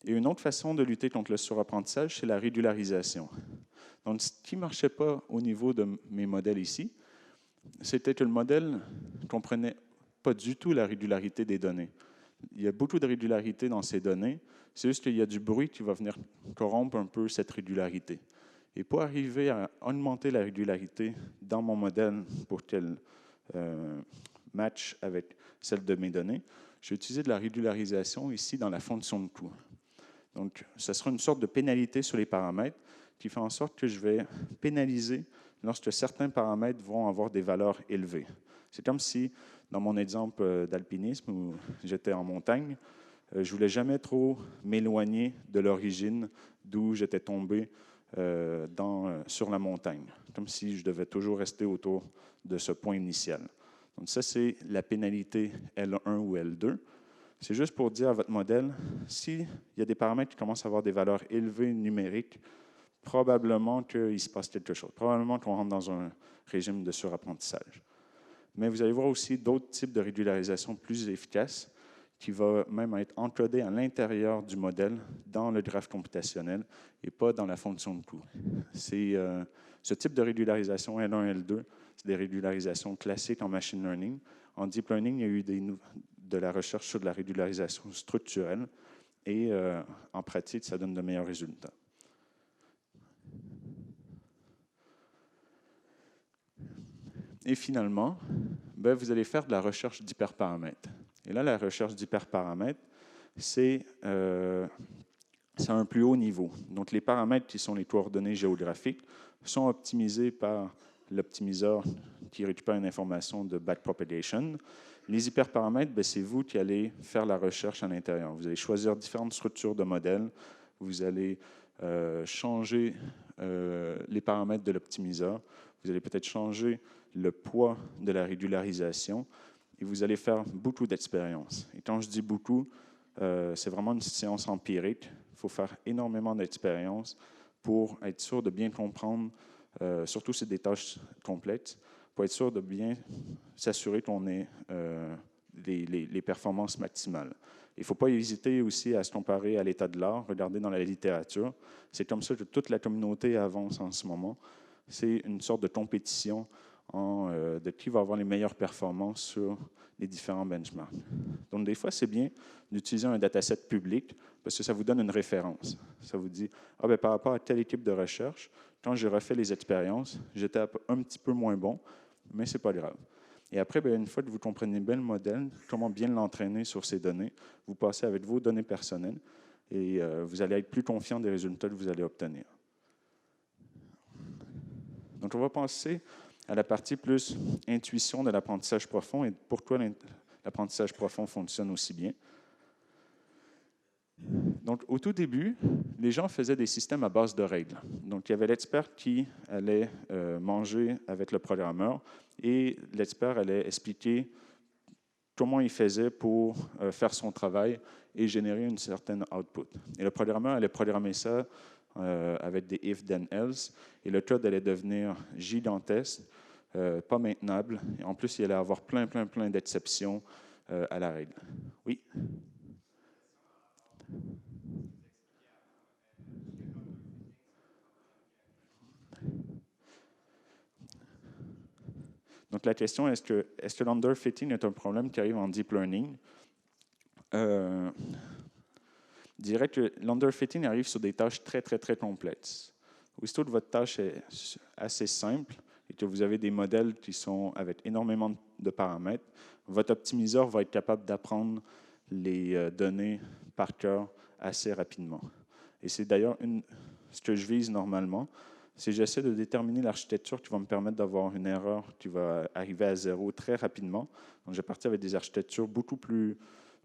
Et une autre façon de lutter contre le surapprentissage, c'est la régularisation. Donc, ce qui ne marchait pas au niveau de mes modèles ici, c'était que le modèle ne comprenait pas du tout la régularité des données. Il y a beaucoup de régularité dans ces données, c'est juste qu'il y a du bruit qui va venir corrompre un peu cette régularité. Et pour arriver à augmenter la régularité dans mon modèle pour qu'elle match avec celle de mes données, j'ai utilisé de la régularisation ici dans la fonction de coût. Donc, ce sera une sorte de pénalité sur les paramètres qui fait en sorte que je vais pénaliser lorsque certains paramètres vont avoir des valeurs élevées. C'est comme si, dans mon exemple d'alpinisme où j'étais en montagne, je ne voulais jamais trop m'éloigner de l'origine d'où j'étais tombé sur la montagne, comme si je devais toujours rester autour de ce point initial. Donc ça, c'est la pénalité L1 ou L2. C'est juste pour dire à votre modèle, s'il y a des paramètres qui commencent à avoir des valeurs élevées numériques, probablement qu'il se passe quelque chose. Probablement qu'on rentre dans un régime de surapprentissage. Mais vous allez voir aussi d'autres types de régularisation plus efficaces qui vont même être encodés à l'intérieur du modèle dans le graphe computationnel et pas dans la fonction de coût. C'est ce type de régularisation L1, L2, c'est des régularisations classiques en machine learning. En deep learning, il y a eu de la recherche sur de la régularisation structurelle et en pratique, ça donne de meilleurs résultats. Et finalement, vous allez faire de la recherche d'hyperparamètres. Et là, la recherche d'hyperparamètres, c'est c'est à un plus haut niveau. Donc, les paramètres qui sont les coordonnées géographiques sont optimisés par l'optimiseur qui récupère une information de backpropagation. Les hyperparamètres, c'est vous qui allez faire la recherche à l'intérieur. Vous allez choisir différentes structures de modèles. Vous allez changer les paramètres de l'optimiseur. Vous allez peut-être changer le poids de la régularisation et vous allez faire beaucoup d'expériences. Et quand je dis beaucoup, c'est vraiment une science empirique. Il faut faire énormément d'expériences pour être sûr de bien comprendre, surtout si c'est des tâches complètes, pour être sûr de bien s'assurer qu'on ait les performances maximales. Il ne faut pas hésiter aussi à se comparer à l'état de l'art, regarder dans la littérature. C'est comme ça que toute la communauté avance en ce moment. C'est une sorte de compétition de qui va avoir les meilleures performances sur les différents benchmarks. Donc, des fois, c'est bien d'utiliser un dataset public parce que ça vous donne une référence. Ça vous dit, par rapport à telle équipe de recherche, quand j'ai refait les expériences, j'étais un petit peu moins bon, mais ce n'est pas grave. Et après, une fois que vous comprenez bien le modèle, comment bien l'entraîner sur ces données, vous passez avec vos données personnelles et vous allez être plus confiant des résultats que vous allez obtenir. Donc, on va passer à la partie plus intuition de l'apprentissage profond et pourquoi l'apprentissage profond fonctionne aussi bien. Donc, au tout début, les gens faisaient des systèmes à base de règles. Donc, il y avait l'expert qui allait manger avec le programmeur et l'expert allait expliquer comment il faisait pour faire son travail et générer une certaine output. Et le programmeur allait programmer ça avec des if, then, else, et le code allait devenir gigantesque, pas maintenable, et en plus, il allait avoir plein d'exceptions à la règle. Oui? Donc, la question est-ce que l'underfitting est un problème qui arrive en deep learning? Je dirais que l'underfitting arrive sur des tâches très complexes. Aussitôt que votre tâche est assez simple et que vous avez des modèles qui sont avec énormément de paramètres, votre optimiseur va être capable d'apprendre les données par cœur assez rapidement. Et c'est d'ailleurs ce que je vise normalement. C'est que j'essaie de déterminer l'architecture qui va me permettre d'avoir une erreur qui va arriver à zéro très rapidement. Donc, je vais partir avec des architectures beaucoup plus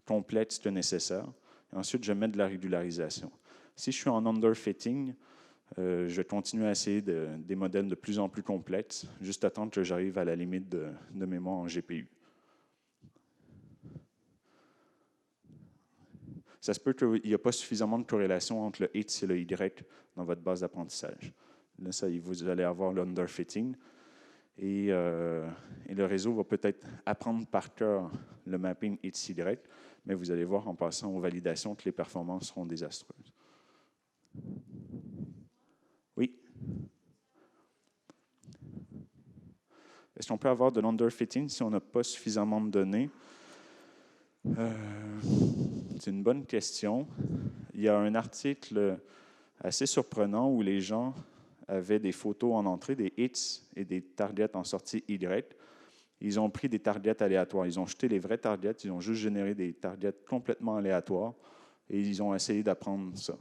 complexes que nécessaire. Et ensuite, je mets de la régularisation. Si je suis en underfitting, je vais continuer à essayer des modèles de plus en plus complexes, juste attendre que j'arrive à la limite de mémoire en GPU. Ça se peut qu'il n'y a pas suffisamment de corrélation entre le X et le Y dans votre base d'apprentissage. Là, vous allez avoir l'underfitting. Et le réseau va peut-être apprendre par cœur le mapping XY, mais vous allez voir en passant aux validations que les performances seront désastreuses. Oui? Est-ce qu'on peut avoir de l'underfitting si on n'a pas suffisamment de données? C'est une bonne question. Il y a un article assez surprenant où les gens avaient des photos en entrée, des hits et des targets en sortie Y. Ils ont pris des targets aléatoires. Ils ont jeté les vrais targets, ils ont juste généré des targets complètement aléatoires et ils ont essayé d'apprendre ça,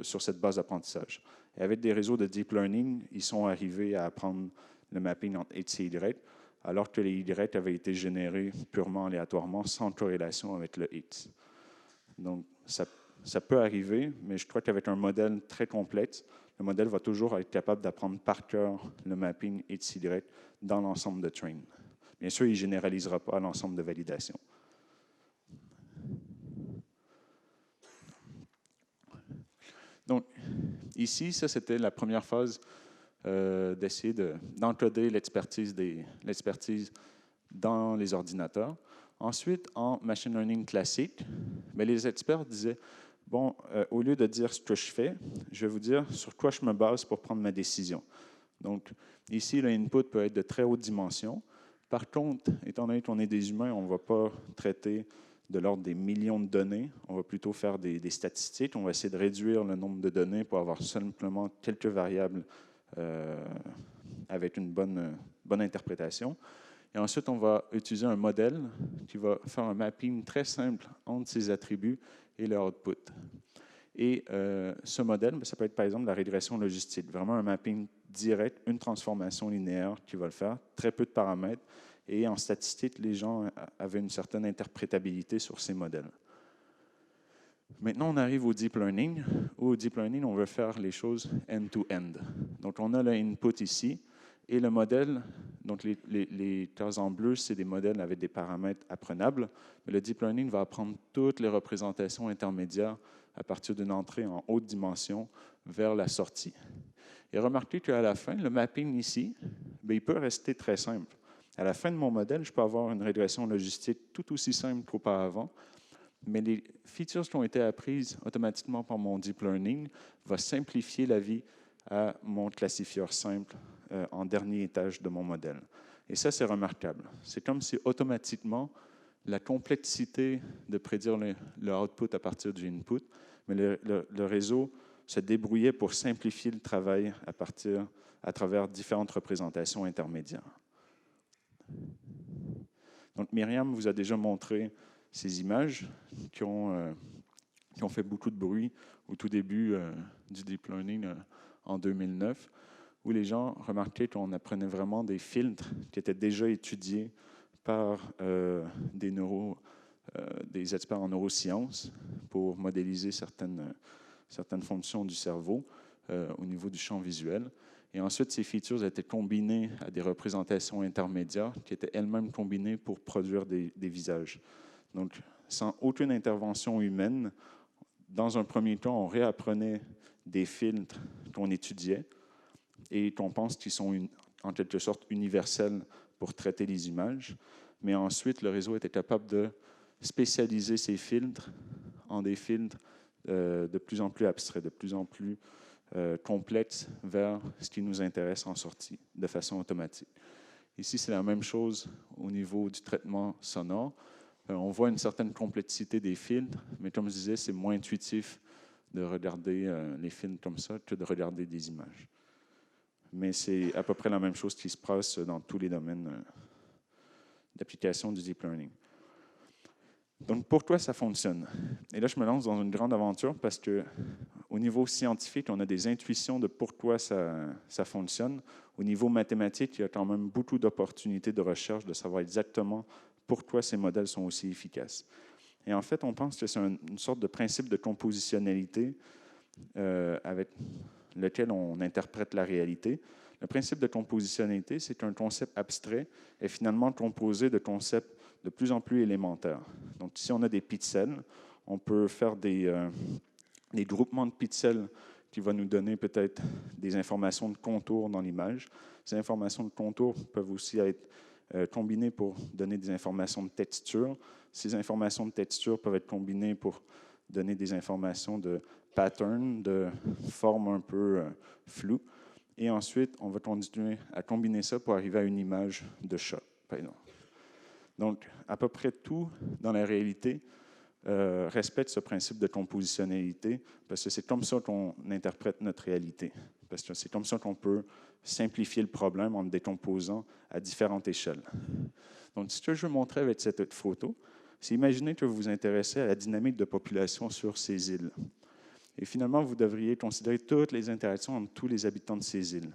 sur cette base d'apprentissage. Et avec des réseaux de deep learning, ils sont arrivés à apprendre le mapping entre X et Y, alors que les Y avaient été générés purement aléatoirement, sans corrélation avec le X. Donc, ça peut arriver, mais je crois qu'avec un modèle très complexe, le modèle va toujours être capable d'apprendre par cœur le mapping XY dans l'ensemble de train. Bien sûr, il ne généralisera pas l'ensemble de validation. Donc, ici, ça, c'était la première phase d'essayer d'encoder l'expertise dans les ordinateurs. Ensuite, en machine learning classique, les experts disaient, bon, au lieu de dire ce que je fais, je vais vous dire sur quoi je me base pour prendre ma décision. Donc, ici, l'input peut être de très haute dimension. Par contre, étant donné qu'on est des humains, on ne va pas traiter de l'ordre des millions de données. On va plutôt faire des statistiques. On va essayer de réduire le nombre de données pour avoir simplement quelques variables avec une bonne interprétation. Et ensuite, on va utiliser un modèle qui va faire un mapping très simple entre ces attributs et leur output. Et ce modèle, ça peut être par exemple la régression logistique, vraiment un mapping direct, une transformation linéaire qui va le faire, très peu de paramètres. Et en statistique, les gens avaient une certaine interprétabilité sur ces modèles. Maintenant, on arrive au deep learning. Au deep learning, on veut faire les choses end-to-end. Donc, on a l'input ici et le modèle. Donc, les cases en bleu, c'est des modèles avec des paramètres apprenables. Mais le deep learning va apprendre toutes les représentations intermédiaires à partir d'une entrée en haute dimension vers la sortie. Et remarquez qu'à la fin, le mapping ici, bien, il peut rester très simple. À la fin de mon modèle, je peux avoir une régression logistique tout aussi simple qu'auparavant, mais les features qui ont été apprises automatiquement par mon deep learning vont simplifier la vie à mon classifieur simple en dernier étage de mon modèle. Et ça, c'est remarquable. C'est comme si automatiquement, la complexité de prédire le output à partir du input, mais le réseau se débrouillait pour simplifier le travail à travers différentes représentations intermédiaires. Donc, Myriam vous a déjà montré ces images qui ont fait beaucoup de bruit au tout début du deep learning en 2009, où les gens remarquaient qu'on apprenait vraiment des filtres qui étaient déjà étudiés par des experts en neurosciences pour modéliser certaines fonctions du cerveau au niveau du champ visuel. Et ensuite, ces features étaient combinées à des représentations intermédiaires qui étaient elles-mêmes combinées pour produire des visages. Donc, sans aucune intervention humaine, dans un premier temps, on réapprenait des filtres qu'on étudiait et qu'on pense qu'ils sont en quelque sorte universels pour traiter les images. Mais ensuite, le réseau était capable de spécialiser ces filtres en des filtres de plus en plus abstraits, de plus en plus complexes vers ce qui nous intéresse en sortie, de façon automatique. Ici, c'est la même chose au niveau du traitement sonore. On voit une certaine complexité des filtres, mais comme je disais, c'est moins intuitif de regarder les films comme ça que de regarder des images. Mais c'est à peu près la même chose qui se passe dans tous les domaines d'application du deep learning. Donc, pourquoi ça fonctionne? Et là, je me lance dans une grande aventure parce qu'au niveau scientifique, on a des intuitions de pourquoi ça fonctionne. Au niveau mathématique, il y a quand même beaucoup d'opportunités de recherche de savoir exactement pourquoi ces modèles sont aussi efficaces. Et en fait, on pense que c'est une sorte de principe de compositionnalité avec lequel on interprète la réalité. Le principe de compositionnalité, c'est qu'un concept abstrait est finalement composé de concepts de plus en plus élémentaires. Donc, si on a des pixels, on peut faire des groupements de pixels qui vont nous donner peut-être des informations de contour dans l'image. Ces informations de contour peuvent aussi être combinées pour donner des informations de texture. Ces informations de texture peuvent être combinées pour donner des informations de pattern, de forme un peu floue. Et ensuite, on va continuer à combiner ça pour arriver à une image de chat, par exemple. Donc, à peu près tout dans la réalité respecte ce principe de compositionnalité parce que c'est comme ça qu'on interprète notre réalité. Parce que c'est comme ça qu'on peut simplifier le problème en le décomposant à différentes échelles. Donc, ce que je veux montrer avec cette photo, c'est imaginer que vous vous intéressez à la dynamique de population sur ces îles. Et finalement, vous devriez considérer toutes les interactions entre tous les habitants de ces îles.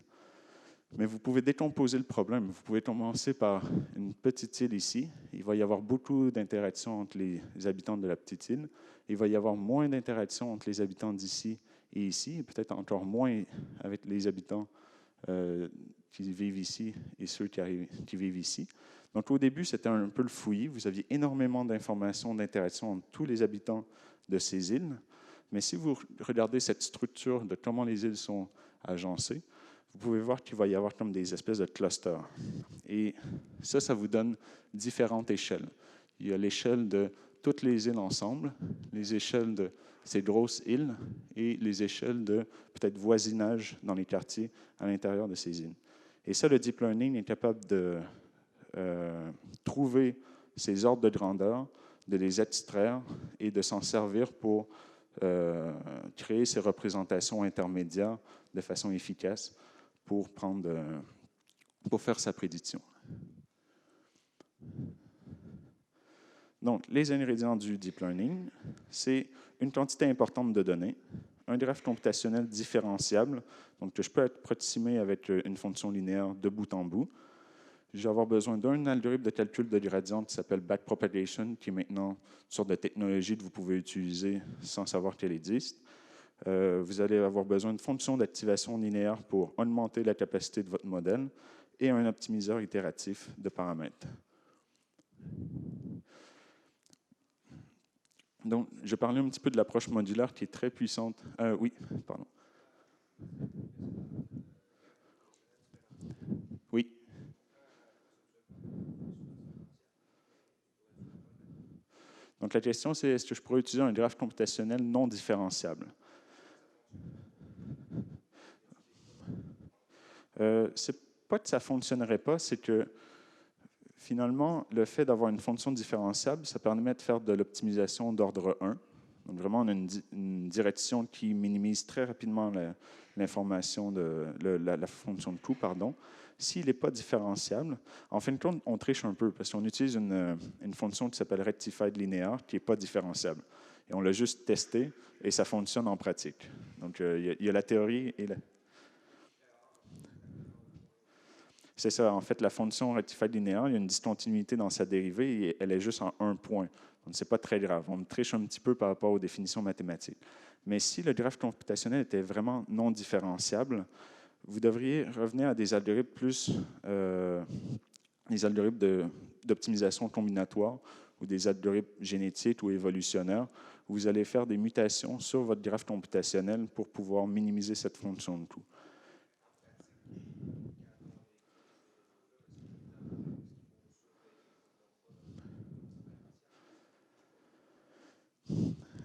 Mais vous pouvez décomposer le problème. Vous pouvez commencer par une petite île ici. Il va y avoir beaucoup d'interactions entre les habitants de la petite île. Il va y avoir moins d'interactions entre les habitants d'ici et ici, et peut-être encore moins avec les habitants qui vivent ici et ceux qui vivent ici. Donc, au début, c'était un peu le fouillis. Vous aviez énormément d'informations, d'interactions entre tous les habitants de ces îles. Mais si vous regardez cette structure de comment les îles sont agencées, vous pouvez voir qu'il va y avoir comme des espèces de clusters. Et ça vous donne différentes échelles. Il y a l'échelle de toutes les îles ensemble, les échelles de ces grosses îles et les échelles de peut-être voisinage dans les quartiers à l'intérieur de ces îles. Et ça, le deep learning est capable de trouver ces ordres de grandeur, de les extraire et de s'en servir pour créer ces représentations intermédiaires de façon efficace pour faire sa prédiction. Donc, les ingrédients du deep learning, c'est une quantité importante de données, un graphe computationnel différenciable, donc que je peux approximer avec une fonction linéaire de bout en bout. Je vais avoir besoin d'un algorithme de calcul de gradient qui s'appelle backpropagation, qui est maintenant une sorte de technologie que vous pouvez utiliser sans savoir qu'elle existe. Vous allez avoir besoin de fonctions d'activation linéaire pour augmenter la capacité de votre modèle et un optimiseur itératif de paramètres. Donc, je parlais un petit peu de l'approche modulaire qui est très puissante. Oui, pardon. Oui. Donc, la question, c'est est-ce que je pourrais utiliser un graphe computationnel non différenciable? C'est pas que ça ne fonctionnerait pas, c'est que finalement, le fait d'avoir une fonction différenciable, ça permet de faire de l'optimisation d'ordre 1. Donc, vraiment, on a une direction qui minimise très rapidement l'information de la fonction de coût, pardon. S'il n'est pas différenciable, en fin de compte, on triche un peu parce qu'on utilise une fonction qui s'appelle rectified linéaire qui n'est pas différenciable. Et on l'a juste testé et ça fonctionne en pratique. Donc, il y a la théorie et la... C'est ça, en fait, la fonction rectified linéaire, il y a une discontinuité dans sa dérivée et elle est juste en un point. Donc, ce n'est pas très grave. On me triche un petit peu par rapport aux définitions mathématiques. Mais si le graphe computationnel était vraiment non différenciable, vous devriez revenir à des algorithmes plus des algorithmes d'optimisation combinatoire ou des algorithmes génétiques ou évolutionnaires, où vous allez faire des mutations sur votre graphe computationnel pour pouvoir minimiser cette fonction de coût.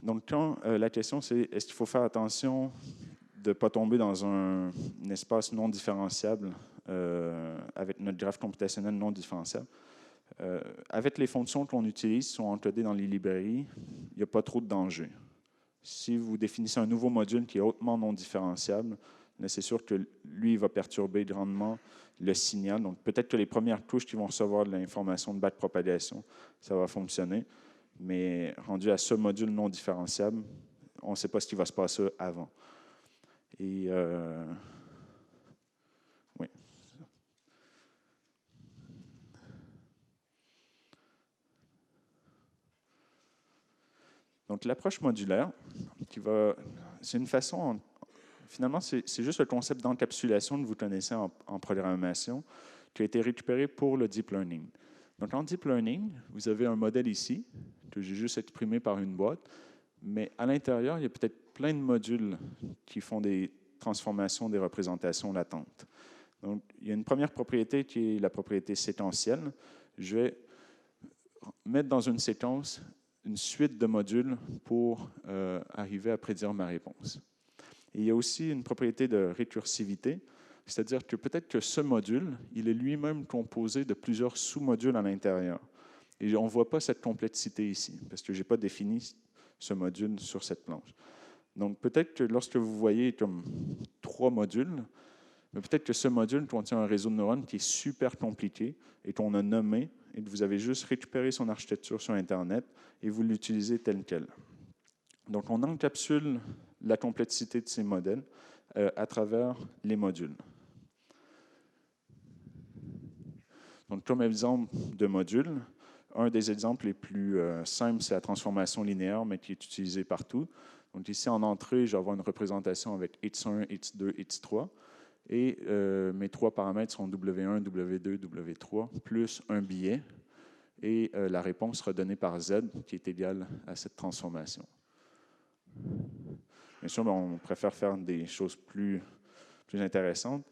Donc, quand la question, c'est est-ce qu'il faut faire attention de ne pas tomber dans un espace non différenciable avec notre graphe computationnel non différenciable? Avec les fonctions qu'on utilise, qui sont encodées dans les librairies, il n'y a pas trop de danger. Si vous définissez un nouveau module qui est hautement non différenciable, c'est sûr que lui, il va perturber grandement le signal. Donc, peut-être que les premières couches qui vont recevoir de l'information de backpropagation, ça va fonctionner. Mais rendu à ce module non différenciable, on ne sait pas ce qui va se passer avant. Et oui. Donc, l'approche modulaire, c'est une façon, finalement, c'est juste le concept d'encapsulation que vous connaissez en programmation qui a été récupéré pour le deep learning. Donc, en deep learning, vous avez un modèle ici, que j'ai juste exprimé par une boîte, mais à l'intérieur, il y a peut-être plein de modules qui font des transformations des représentations latentes. Donc, il y a une première propriété qui est la propriété séquentielle. Je vais mettre dans une séquence une suite de modules pour arriver à prédire ma réponse. Et il y a aussi une propriété de récursivité, c'est-à-dire que peut-être que ce module, il est lui-même composé de plusieurs sous-modules à l'intérieur. Et on ne voit pas cette complexité ici, parce que je n'ai pas défini ce module sur cette planche. Donc peut-être que lorsque vous voyez comme 3 modules, mais peut-être que ce module contient un réseau de neurones qui est super compliqué et qu'on a nommé, et que vous avez juste récupéré son architecture sur Internet et vous l'utilisez tel quel. Donc on encapsule la complexité de ces modèles à travers les modules. Donc comme exemple de module, un des exemples les plus simples, c'est la transformation linéaire, mais qui est utilisée partout. Donc ici, en entrée, je vais avoir une représentation avec x1, x2, x3. Et mes 3 paramètres sont W1, W2, W3, plus un billet. Et la réponse sera donnée par Z, qui est égale à cette transformation. Bien sûr, on préfère faire des choses plus intéressantes.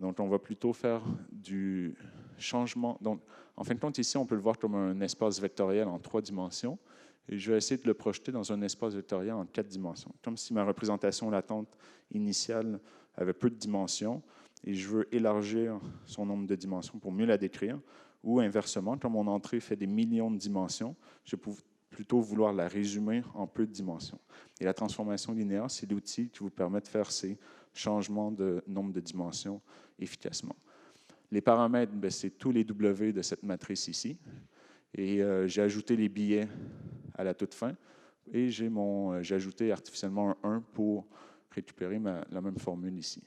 Donc, on va plutôt faire du changement. Donc, en fin de compte, ici, on peut le voir comme un espace vectoriel en 3 dimensions. Et je vais essayer de le projeter dans un espace vectoriel en 4 dimensions. Comme si ma représentation latente initiale avait peu de dimensions et je veux élargir son nombre de dimensions pour mieux la décrire. Ou inversement, comme mon entrée fait des millions de dimensions, je peux plutôt vouloir la résumer en peu de dimensions. Et la transformation linéaire, c'est l'outil qui vous permet de faire ces changements de nombre de dimensions efficacement. Les paramètres, c'est tous les W de cette matrice ici. Et j'ai ajouté les billets à la toute fin. Et j'ai ajouté artificiellement un 1 pour récupérer la même formule ici.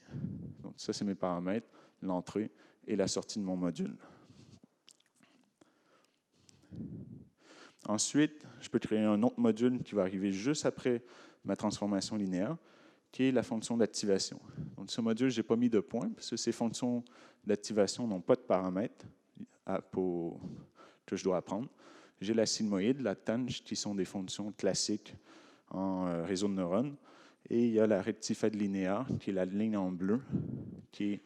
Donc ça, c'est mes paramètres, l'entrée et la sortie de mon module. Ensuite, je peux créer un autre module qui va arriver juste après ma transformation linéaire, qui est la fonction d'activation. Donc, ce module, je n'ai pas mis de point, parce que ces fonctions d'activation n'ont pas de paramètres que je dois apprendre. J'ai la sigmoïde, la tangente, qui sont des fonctions classiques en réseau de neurones. Et il y a la rectified linéaire, qui est la ligne en bleu, qui est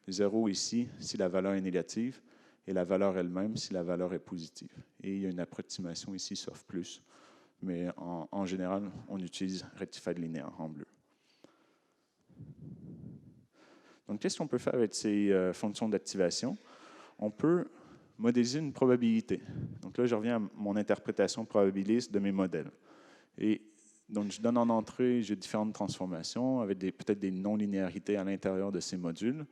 0 ici, si la valeur est négative, et la valeur elle-même si la valeur est positive. Et il y a une approximation ici, sauf plus. Mais en général, on utilise rectified linéaire en bleu. Donc, qu'est-ce qu'on peut faire avec ces fonctions d'activation? On peut modéliser une probabilité. Donc là, je reviens à mon interprétation probabiliste de mes modèles. Et donc, je donne en entrée, j'ai différentes transformations avec peut-être des non-linéarités à l'intérieur de ces modules.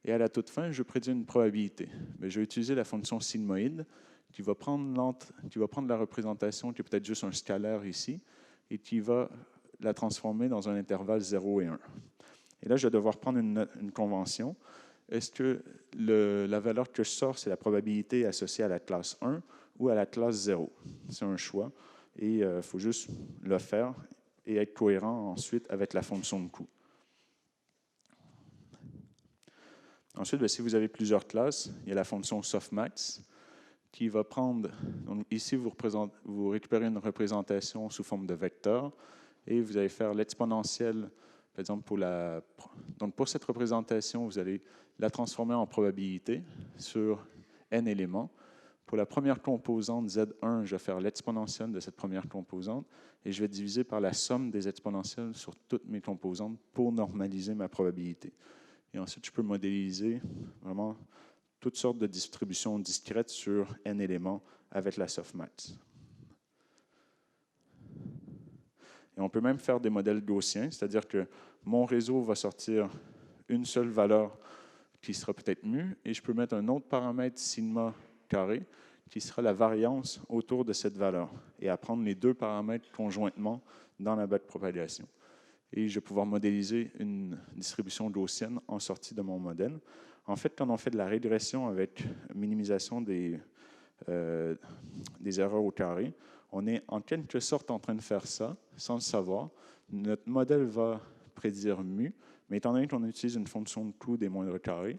Et à la toute fin, je prédis une probabilité. Mais je vais utiliser la fonction sigmoïde qui va prendre la représentation qui est peut-être juste un scalaire ici et qui va la transformer dans un intervalle 0 et 1. Et là, je vais devoir prendre une convention. Est-ce que la valeur que je sors, c'est la probabilité associée à la classe 1 ou à la classe 0? C'est un choix. Et il faut juste le faire et être cohérent ensuite avec la fonction de coût. Ensuite, bien, si vous avez plusieurs classes, il y a la fonction softmax qui va prendre, donc ici vous récupérez une représentation sous forme de vecteur et vous allez faire l'exponentielle, par exemple donc pour cette représentation, vous allez la transformer en probabilité sur n éléments. Pour la première composante Z1, je vais faire l'exponentielle de cette première composante et je vais diviser par la somme des exponentielles sur toutes mes composantes pour normaliser ma probabilité. Et ensuite, je peux modéliser vraiment toutes sortes de distributions discrètes sur n éléments avec la softmax. Et on peut même faire des modèles gaussiens, c'est-à-dire que mon réseau va sortir une seule valeur qui sera peut-être mu, et je peux mettre un autre paramètre sigma carré qui sera la variance autour de cette valeur, et apprendre les deux paramètres conjointement dans la backpropagation. Et je vais pouvoir modéliser une distribution gaussienne en sortie de mon modèle. En fait, quand on fait de la régression avec minimisation des erreurs au carré, on est en quelque sorte en train de faire ça sans le savoir. Notre modèle va prédire mu, mais étant donné qu'on utilise une fonction de coût des moindres carrés,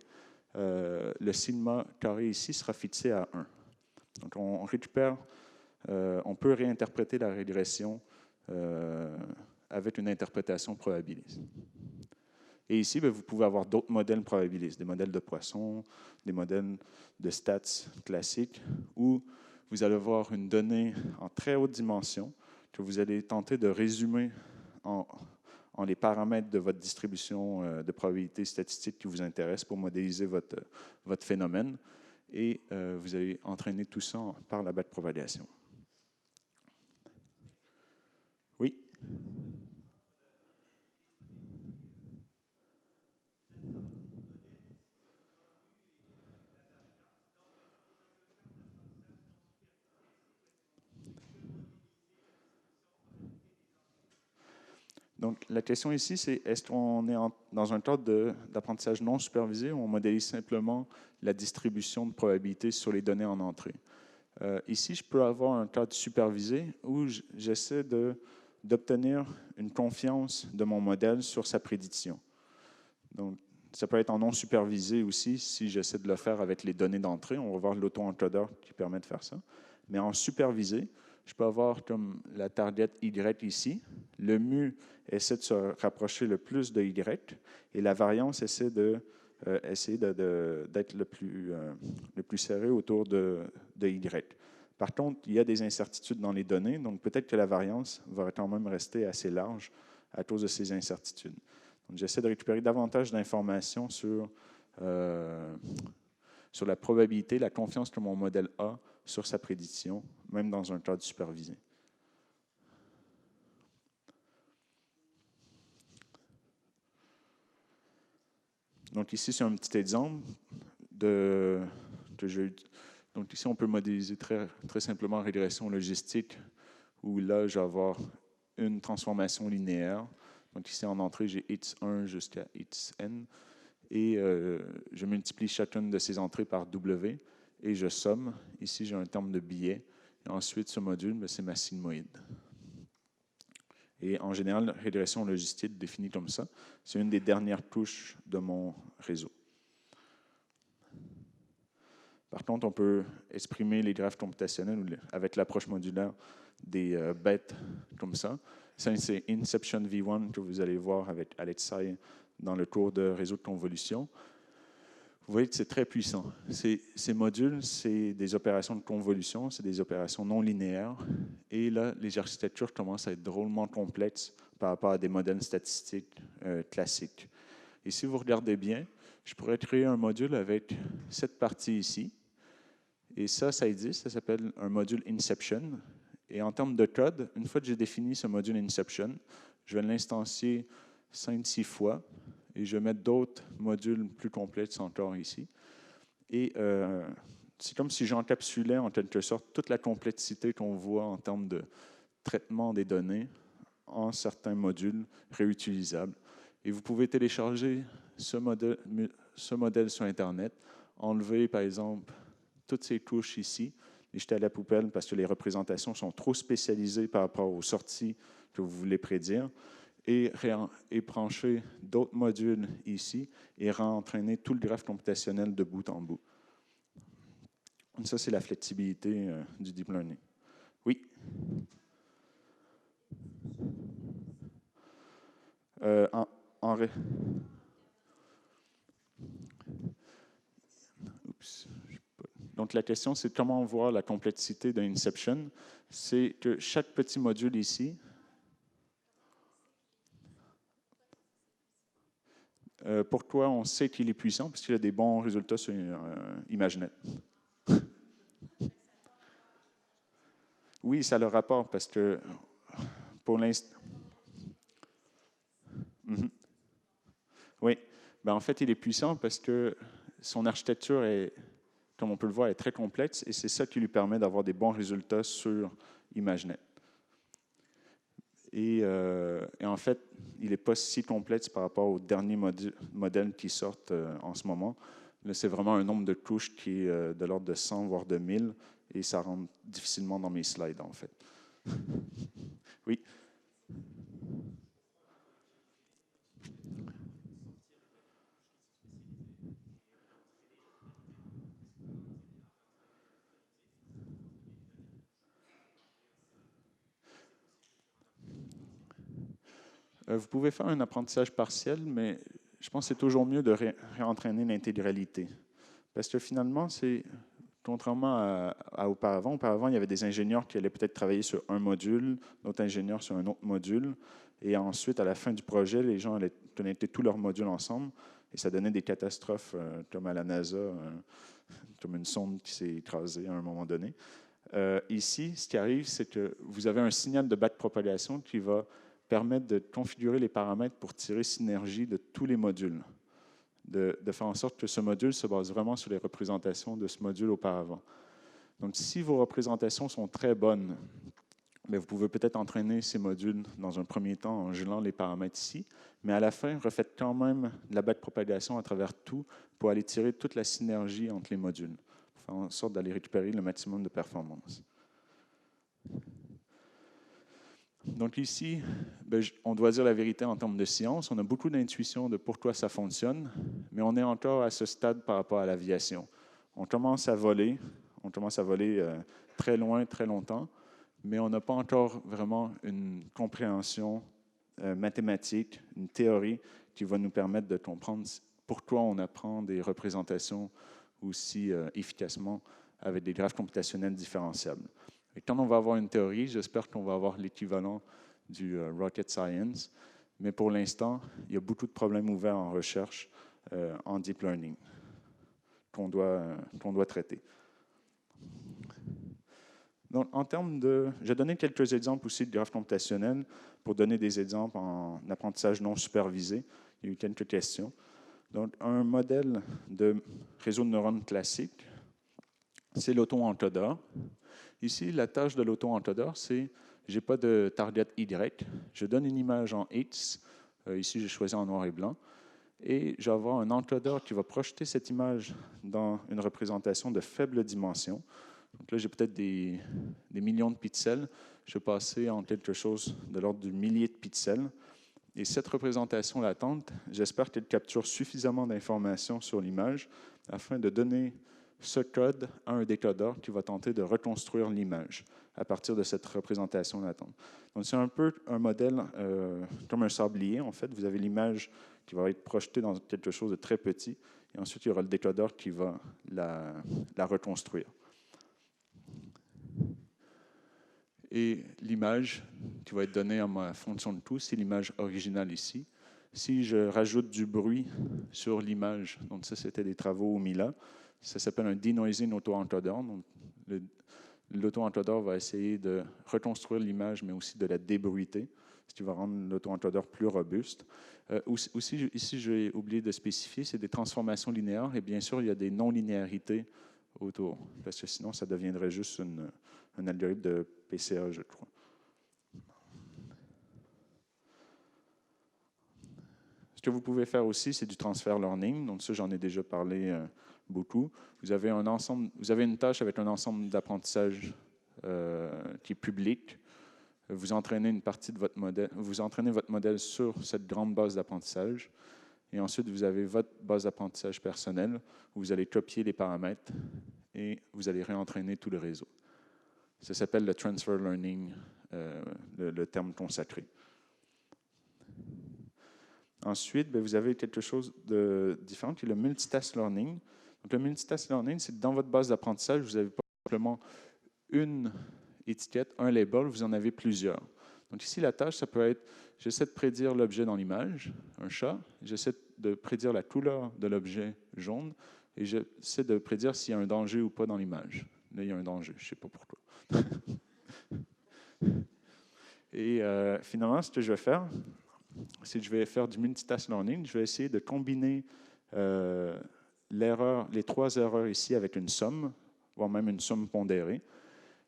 le sigma carré ici sera fixé à 1. Donc on peut réinterpréter la régression avec une interprétation probabiliste. Et ici, bien, vous pouvez avoir d'autres modèles probabilistes, des modèles de Poisson, des modèles de stats classiques, où vous allez avoir une donnée en très haute dimension que vous allez tenter de résumer en les paramètres de votre distribution de probabilité statistique qui vous intéresse pour modéliser votre phénomène. Et vous allez entraîner tout ça par la backpropagation. Oui? Donc, la question ici, c'est est-ce qu'on est dans un cadre d'apprentissage non supervisé ou on modélise simplement la distribution de probabilité sur les données en entrée? Ici, je peux avoir un cadre supervisé où j'essaie d'obtenir une confiance de mon modèle sur sa prédiction. Donc, ça peut être en non supervisé aussi si j'essaie de le faire avec les données d'entrée. On va voir l'auto-encodeur qui permet de faire ça. Mais en supervisé, je peux avoir comme la target Y ici. Le mu essaie de se rapprocher le plus de Y et la variance essaie d'être le plus serré autour de Y. Par contre, il y a des incertitudes dans les données, donc peut-être que la variance va quand même rester assez large à cause de ces incertitudes. Donc, j'essaie de récupérer davantage d'informations sur la probabilité, la confiance que mon modèle a sur sa prédiction, même dans un cadre supervisé. Donc ici, c'est un petit exemple que Donc ici, on peut modéliser très simplement régression logistique, où là, je vais avoir une transformation linéaire. Donc ici, en entrée, j'ai x1 jusqu'à xn, et je multiplie chacune de ces entrées par w, et je somme. Ici, j'ai un terme de biais. Et ensuite, ce module, c'est ma sigmoïde. Et en général, régression logistique définie comme ça, c'est une des dernières touches de mon réseau. Par contre, on peut exprimer les graphes computationnels avec l'approche modulaire des bêtes comme ça. Ça, c'est Inception V1 que vous allez voir avec Alex Tsai dans le cours de réseau de convolution. Vous voyez que c'est très puissant. Ces modules, c'est des opérations de convolution, c'est des opérations non linéaires. Et là, les architectures commencent à être drôlement complexes par rapport à des modèles statistiques classiques. Et si vous regardez bien, je pourrais créer un module avec cette partie ici. Et ça existe, ça s'appelle un module Inception. Et en termes de code, une fois que j'ai défini ce module Inception, je vais l'instancier 5-6 fois et je vais mettre d'autres modules plus complexes encore ici. Et c'est comme si j'encapsulais en quelque sorte toute la complexité qu'on voit en termes de traitement des données en certains modules réutilisables. Et vous pouvez télécharger ce modèle sur Internet, enlever par exemple toutes ces couches ici, les jeter à la poubelle parce que les représentations sont trop spécialisées par rapport aux sorties que vous voulez prédire, et brancher d'autres modules ici et rentraîner tout le graphe computationnel de bout en bout. Ça, c'est la flexibilité du deep learning. Oui? Oups. Donc, la question, c'est comment voir la complexité d'un Inception. C'est que chaque petit module ici, pourquoi on sait qu'il est puissant? Parce qu'il a des bons résultats sur ImageNet. Oui, ça a le rapport, parce que pour l'instant... Oui, ben, en fait, il est puissant parce que son architecture est, comme on peut le voir, est très complexe, et c'est ça qui lui permet d'avoir des bons résultats sur ImageNet. Et en fait, il n'est pas si complexe par rapport aux derniers modèles qui sortent en ce moment. Là, c'est vraiment un nombre de couches qui est de l'ordre de 100, voire de 1000, et ça rentre difficilement dans mes slides, en fait. Oui? Vous pouvez faire un apprentissage partiel, mais je pense que c'est toujours mieux de réentraîner l'intégralité. Parce que finalement, c'est contrairement à auparavant, il y avait des ingénieurs qui allaient peut-être travailler sur un module, d'autres ingénieurs sur un autre module, et ensuite, à la fin du projet, les gens allaient connecter tous leurs modules ensemble, et ça donnait des catastrophes comme à la NASA, comme une sonde qui s'est écrasée à un moment donné. Ici, ce qui arrive, c'est que vous avez un signal de backpropagation qui va permettre de configurer les paramètres pour tirer synergie de tous les modules, de faire en sorte que ce module se base vraiment sur les représentations de ce module auparavant. Donc, si vos représentations sont très bonnes, bien, vous pouvez peut-être entraîner ces modules dans un premier temps en gelant les paramètres ici, mais à la fin, refaites quand même de la backpropagation à travers tout pour aller tirer toute la synergie entre les modules, pour faire en sorte d'aller récupérer le maximum de performance. Donc ici, on doit dire la vérité en termes de science. On a beaucoup d'intuition de pourquoi ça fonctionne, mais on est encore à ce stade par rapport à l'aviation. On commence à voler très loin, très longtemps, mais on n'a pas encore vraiment une compréhension mathématique, une théorie qui va nous permettre de comprendre pourquoi on apprend des représentations aussi efficacement avec des graphes computationnels différenciables. Et quand on va avoir une théorie, j'espère qu'on va avoir l'équivalent du rocket science, mais pour l'instant, il y a beaucoup de problèmes ouverts en recherche en deep learning qu'on doit traiter. Donc, en termes de... J'ai donné quelques exemples aussi de graphes computationnels pour donner des exemples en apprentissage non supervisé. Il y a eu quelques questions. Donc, un modèle de réseau de neurones classique, c'est l'auto-encodeur. Ici, la tâche de l'auto-encodeur, c'est je n'ai pas de target Y. Je donne une image en Hz. Ici, j'ai choisi en noir et blanc. Et je vais avoir un encodeur qui va projeter cette image dans une représentation de faible dimension. Donc là, j'ai peut-être des millions de pixels. Je vais passer en quelque chose de l'ordre du millier de pixels. Et cette représentation latente, j'espère qu'elle capture suffisamment d'informations sur l'image afin de donner ce code à un décodeur qui va tenter de reconstruire l'image à partir de cette représentation latente. Donc, c'est un peu un modèle comme un sablier. En fait, vous avez l'image qui va être projetée dans quelque chose de très petit, et ensuite, il y aura le décodeur qui va la reconstruire. Et l'image qui va être donnée à ma fonction de coût, c'est l'image originale ici. Si je rajoute du bruit sur l'image, donc ça, c'était des travaux au Mila, ça s'appelle un denoising auto-encodeur. Donc, l'auto-encodeur va essayer de reconstruire l'image, mais aussi de la débruiter, ce qui va rendre l'auto-encodeur plus robuste. Aussi, ici, j'ai oublié de spécifier, c'est des transformations linéaires, et bien sûr, il y a des non-linéarités autour, parce que sinon, ça deviendrait juste un algorithme de PCA, je crois. Ce que vous pouvez faire aussi, c'est du transfer learning. Donc ça, j'en ai déjà parlé beaucoup. Vous avez une tâche avec un ensemble d'apprentissage qui est public. Vous entraînez une partie de votre modèle. Vous entraînez votre modèle sur cette grande base d'apprentissage. Et ensuite, vous avez votre base d'apprentissage personnelle où vous allez copier les paramètres et vous allez réentraîner tout le réseau. Ça s'appelle le transfer learning, le terme consacré. Ensuite, vous avez quelque chose de différent qui est le multitask learning. Donc, le multitask learning, c'est que dans votre base d'apprentissage, vous n'avez pas simplement une étiquette, un label, vous en avez plusieurs. Donc ici, la tâche, ça peut être, j'essaie de prédire l'objet dans l'image, un chat, j'essaie de prédire la couleur de l'objet jaune, et j'essaie de prédire s'il y a un danger ou pas dans l'image. Là, il y a un danger, je ne sais pas pourquoi. Et finalement, ce que je vais faire, c'est que je vais faire du multitask learning. Je vais essayer de combiner les trois erreurs ici avec une somme, voire même une somme pondérée.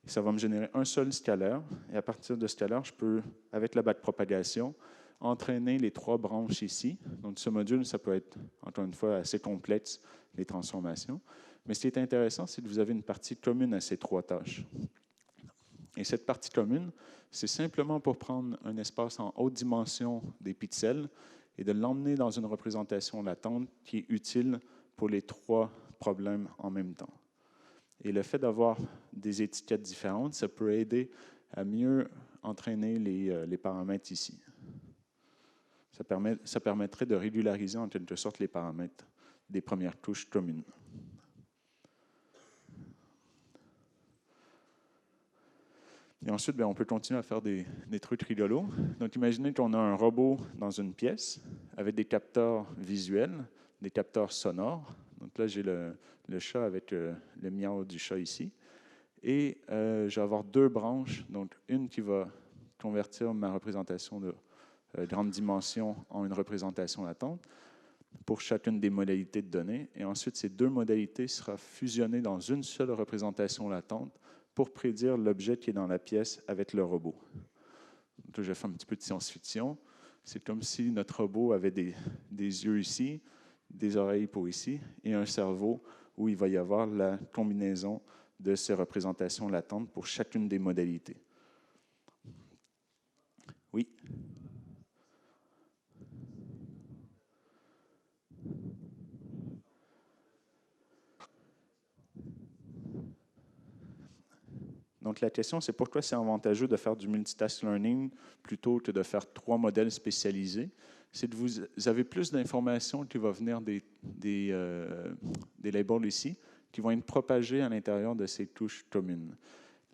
Et ça va me générer un seul scalaire. Et à partir de ce scalaire, je peux, avec la backpropagation, entraîner les trois branches ici. Donc, ce module, ça peut être, encore une fois, assez complexe, les transformations. Mais ce qui est intéressant, c'est que vous avez une partie commune à ces trois tâches. Et cette partie commune, c'est simplement pour prendre un espace en haute dimension des pixels et de l'emmener dans une représentation latente qui est utile pour les trois problèmes en même temps. Et le fait d'avoir des étiquettes différentes, ça peut aider à mieux entraîner les paramètres ici. Ça permettrait de régulariser en quelque sorte les paramètres des premières couches communes. Et ensuite, on peut continuer à faire des trucs rigolos. Donc, imaginez qu'on a un robot dans une pièce avec des capteurs visuels, des capteurs sonores. Donc là, j'ai le chat avec le miaou du chat ici. Et je vais avoir deux branches, donc une qui va convertir ma représentation de grande dimension en une représentation latente pour chacune des modalités de données. Et ensuite, ces deux modalités seront fusionnées dans une seule représentation latente pour prédire l'objet qui est dans la pièce avec le robot. Donc là, je vais faire un petit peu de science-fiction. C'est comme si notre robot avait des yeux ici, des oreilles pour ici, et un cerveau où il va y avoir la combinaison de ces représentations latentes pour chacune des modalités. Oui? Donc, la question, c'est pourquoi c'est avantageux de faire du multitask learning plutôt que de faire trois modèles spécialisés. C'est que vous avez plus d'informations qui vont venir des labels ici, qui vont être propagés à l'intérieur de ces touches communes.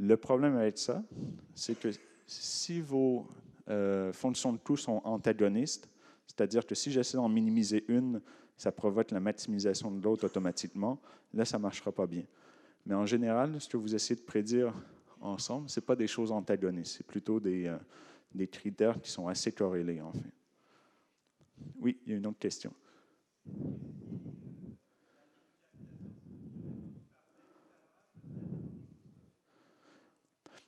Le problème avec ça, c'est que si vos fonctions de coût sont antagonistes, c'est-à-dire que si j'essaie d'en minimiser une, ça provoque la maximisation de l'autre automatiquement, là, ça ne marchera pas bien. Mais en général, ce que vous essayez de prédire ensemble, ce n'est pas des choses antagonistes, c'est plutôt des critères qui sont assez corrélés, en fait. Oui, il y a une autre question.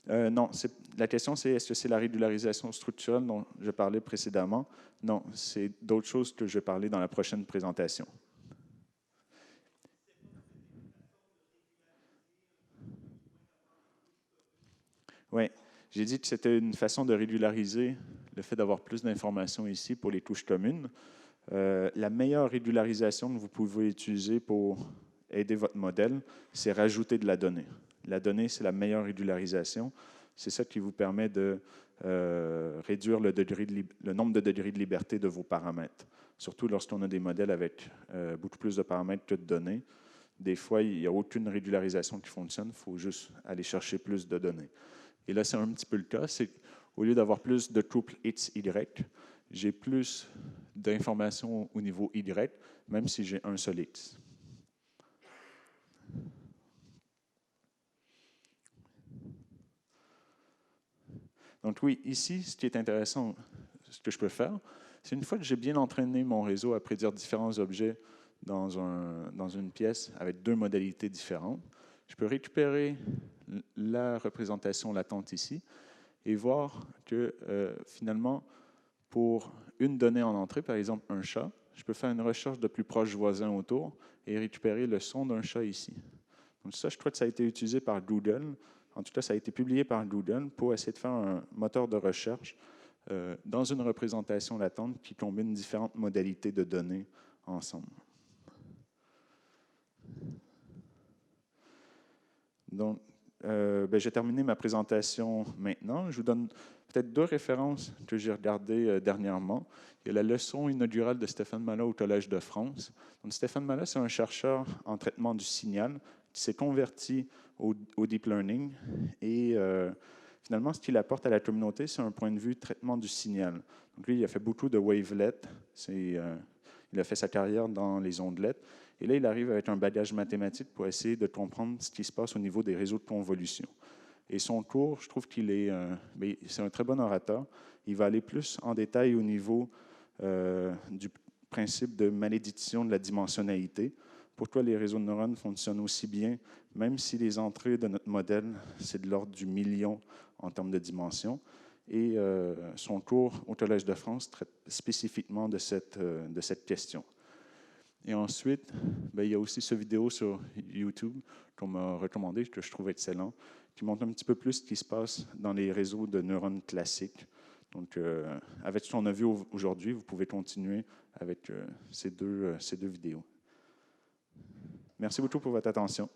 Non, la question c'est est-ce que c'est la régularisation structurelle dont je parlais précédemment? Non, c'est d'autres choses que je vais parler dans la prochaine présentation. Oui, j'ai dit que c'était une façon de régulariser le fait d'avoir plus d'informations ici pour les touches communes. La meilleure régularisation que vous pouvez utiliser pour aider votre modèle, c'est rajouter de la donnée. La donnée, c'est la meilleure régularisation. C'est ça qui vous permet de réduire le nombre de degrés de liberté de vos paramètres. Surtout lorsqu'on a des modèles avec beaucoup plus de paramètres que de données. Des fois, il n'y a aucune régularisation qui fonctionne. Il faut juste aller chercher plus de données. Et là, c'est un petit peu le cas. C'est au lieu d'avoir plus de couples X-Y, j'ai plus d'informations au niveau Y, même si j'ai un seul X. Donc oui, ici, ce qui est intéressant, ce que je peux faire, c'est une fois que j'ai bien entraîné mon réseau à prédire différents objets dans une pièce avec deux modalités différentes, je peux récupérer la représentation latente ici et voir que finalement, pour une donnée en entrée, par exemple un chat, je peux faire une recherche de plus proches voisins autour et récupérer le son d'un chat ici. Donc ça, je crois que ça a été utilisé par Google. En tout cas, ça a été publié par Google pour essayer de faire un moteur de recherche dans une représentation latente qui combine différentes modalités de données ensemble. Donc, j'ai terminé ma présentation maintenant. Je vous donne peut-être deux références que j'ai regardées dernièrement. Il y a la leçon inaugurale de Stéphane Mallat au Collège de France. Donc, Stéphane Mallat, c'est un chercheur en traitement du signal qui s'est converti au deep learning. Et finalement, ce qu'il apporte à la communauté, c'est un point de vue traitement du signal. Donc, lui, il a fait beaucoup de wavelets. Il a fait sa carrière dans les ondelettes. Et là, il arrive avec un bagage mathématique pour essayer de comprendre ce qui se passe au niveau des réseaux de convolution. Et son cours, je trouve qu'il est, c'est un très bon orateur. Il va aller plus en détail au niveau du principe de malédiction de la dimensionnalité. Pourquoi les réseaux de neurones fonctionnent aussi bien, même si les entrées de notre modèle, c'est de l'ordre du million en termes de dimension. Et son cours au Collège de France traite spécifiquement de cette question. Et ensuite, il y a aussi cette vidéo sur YouTube qu'on m'a recommandé, que je trouve excellent, qui montre un petit peu plus ce qui se passe dans les réseaux de neurones classiques. Donc, avec ce qu'on a vu aujourd'hui, vous pouvez continuer avec ces deux vidéos. Merci beaucoup pour votre attention.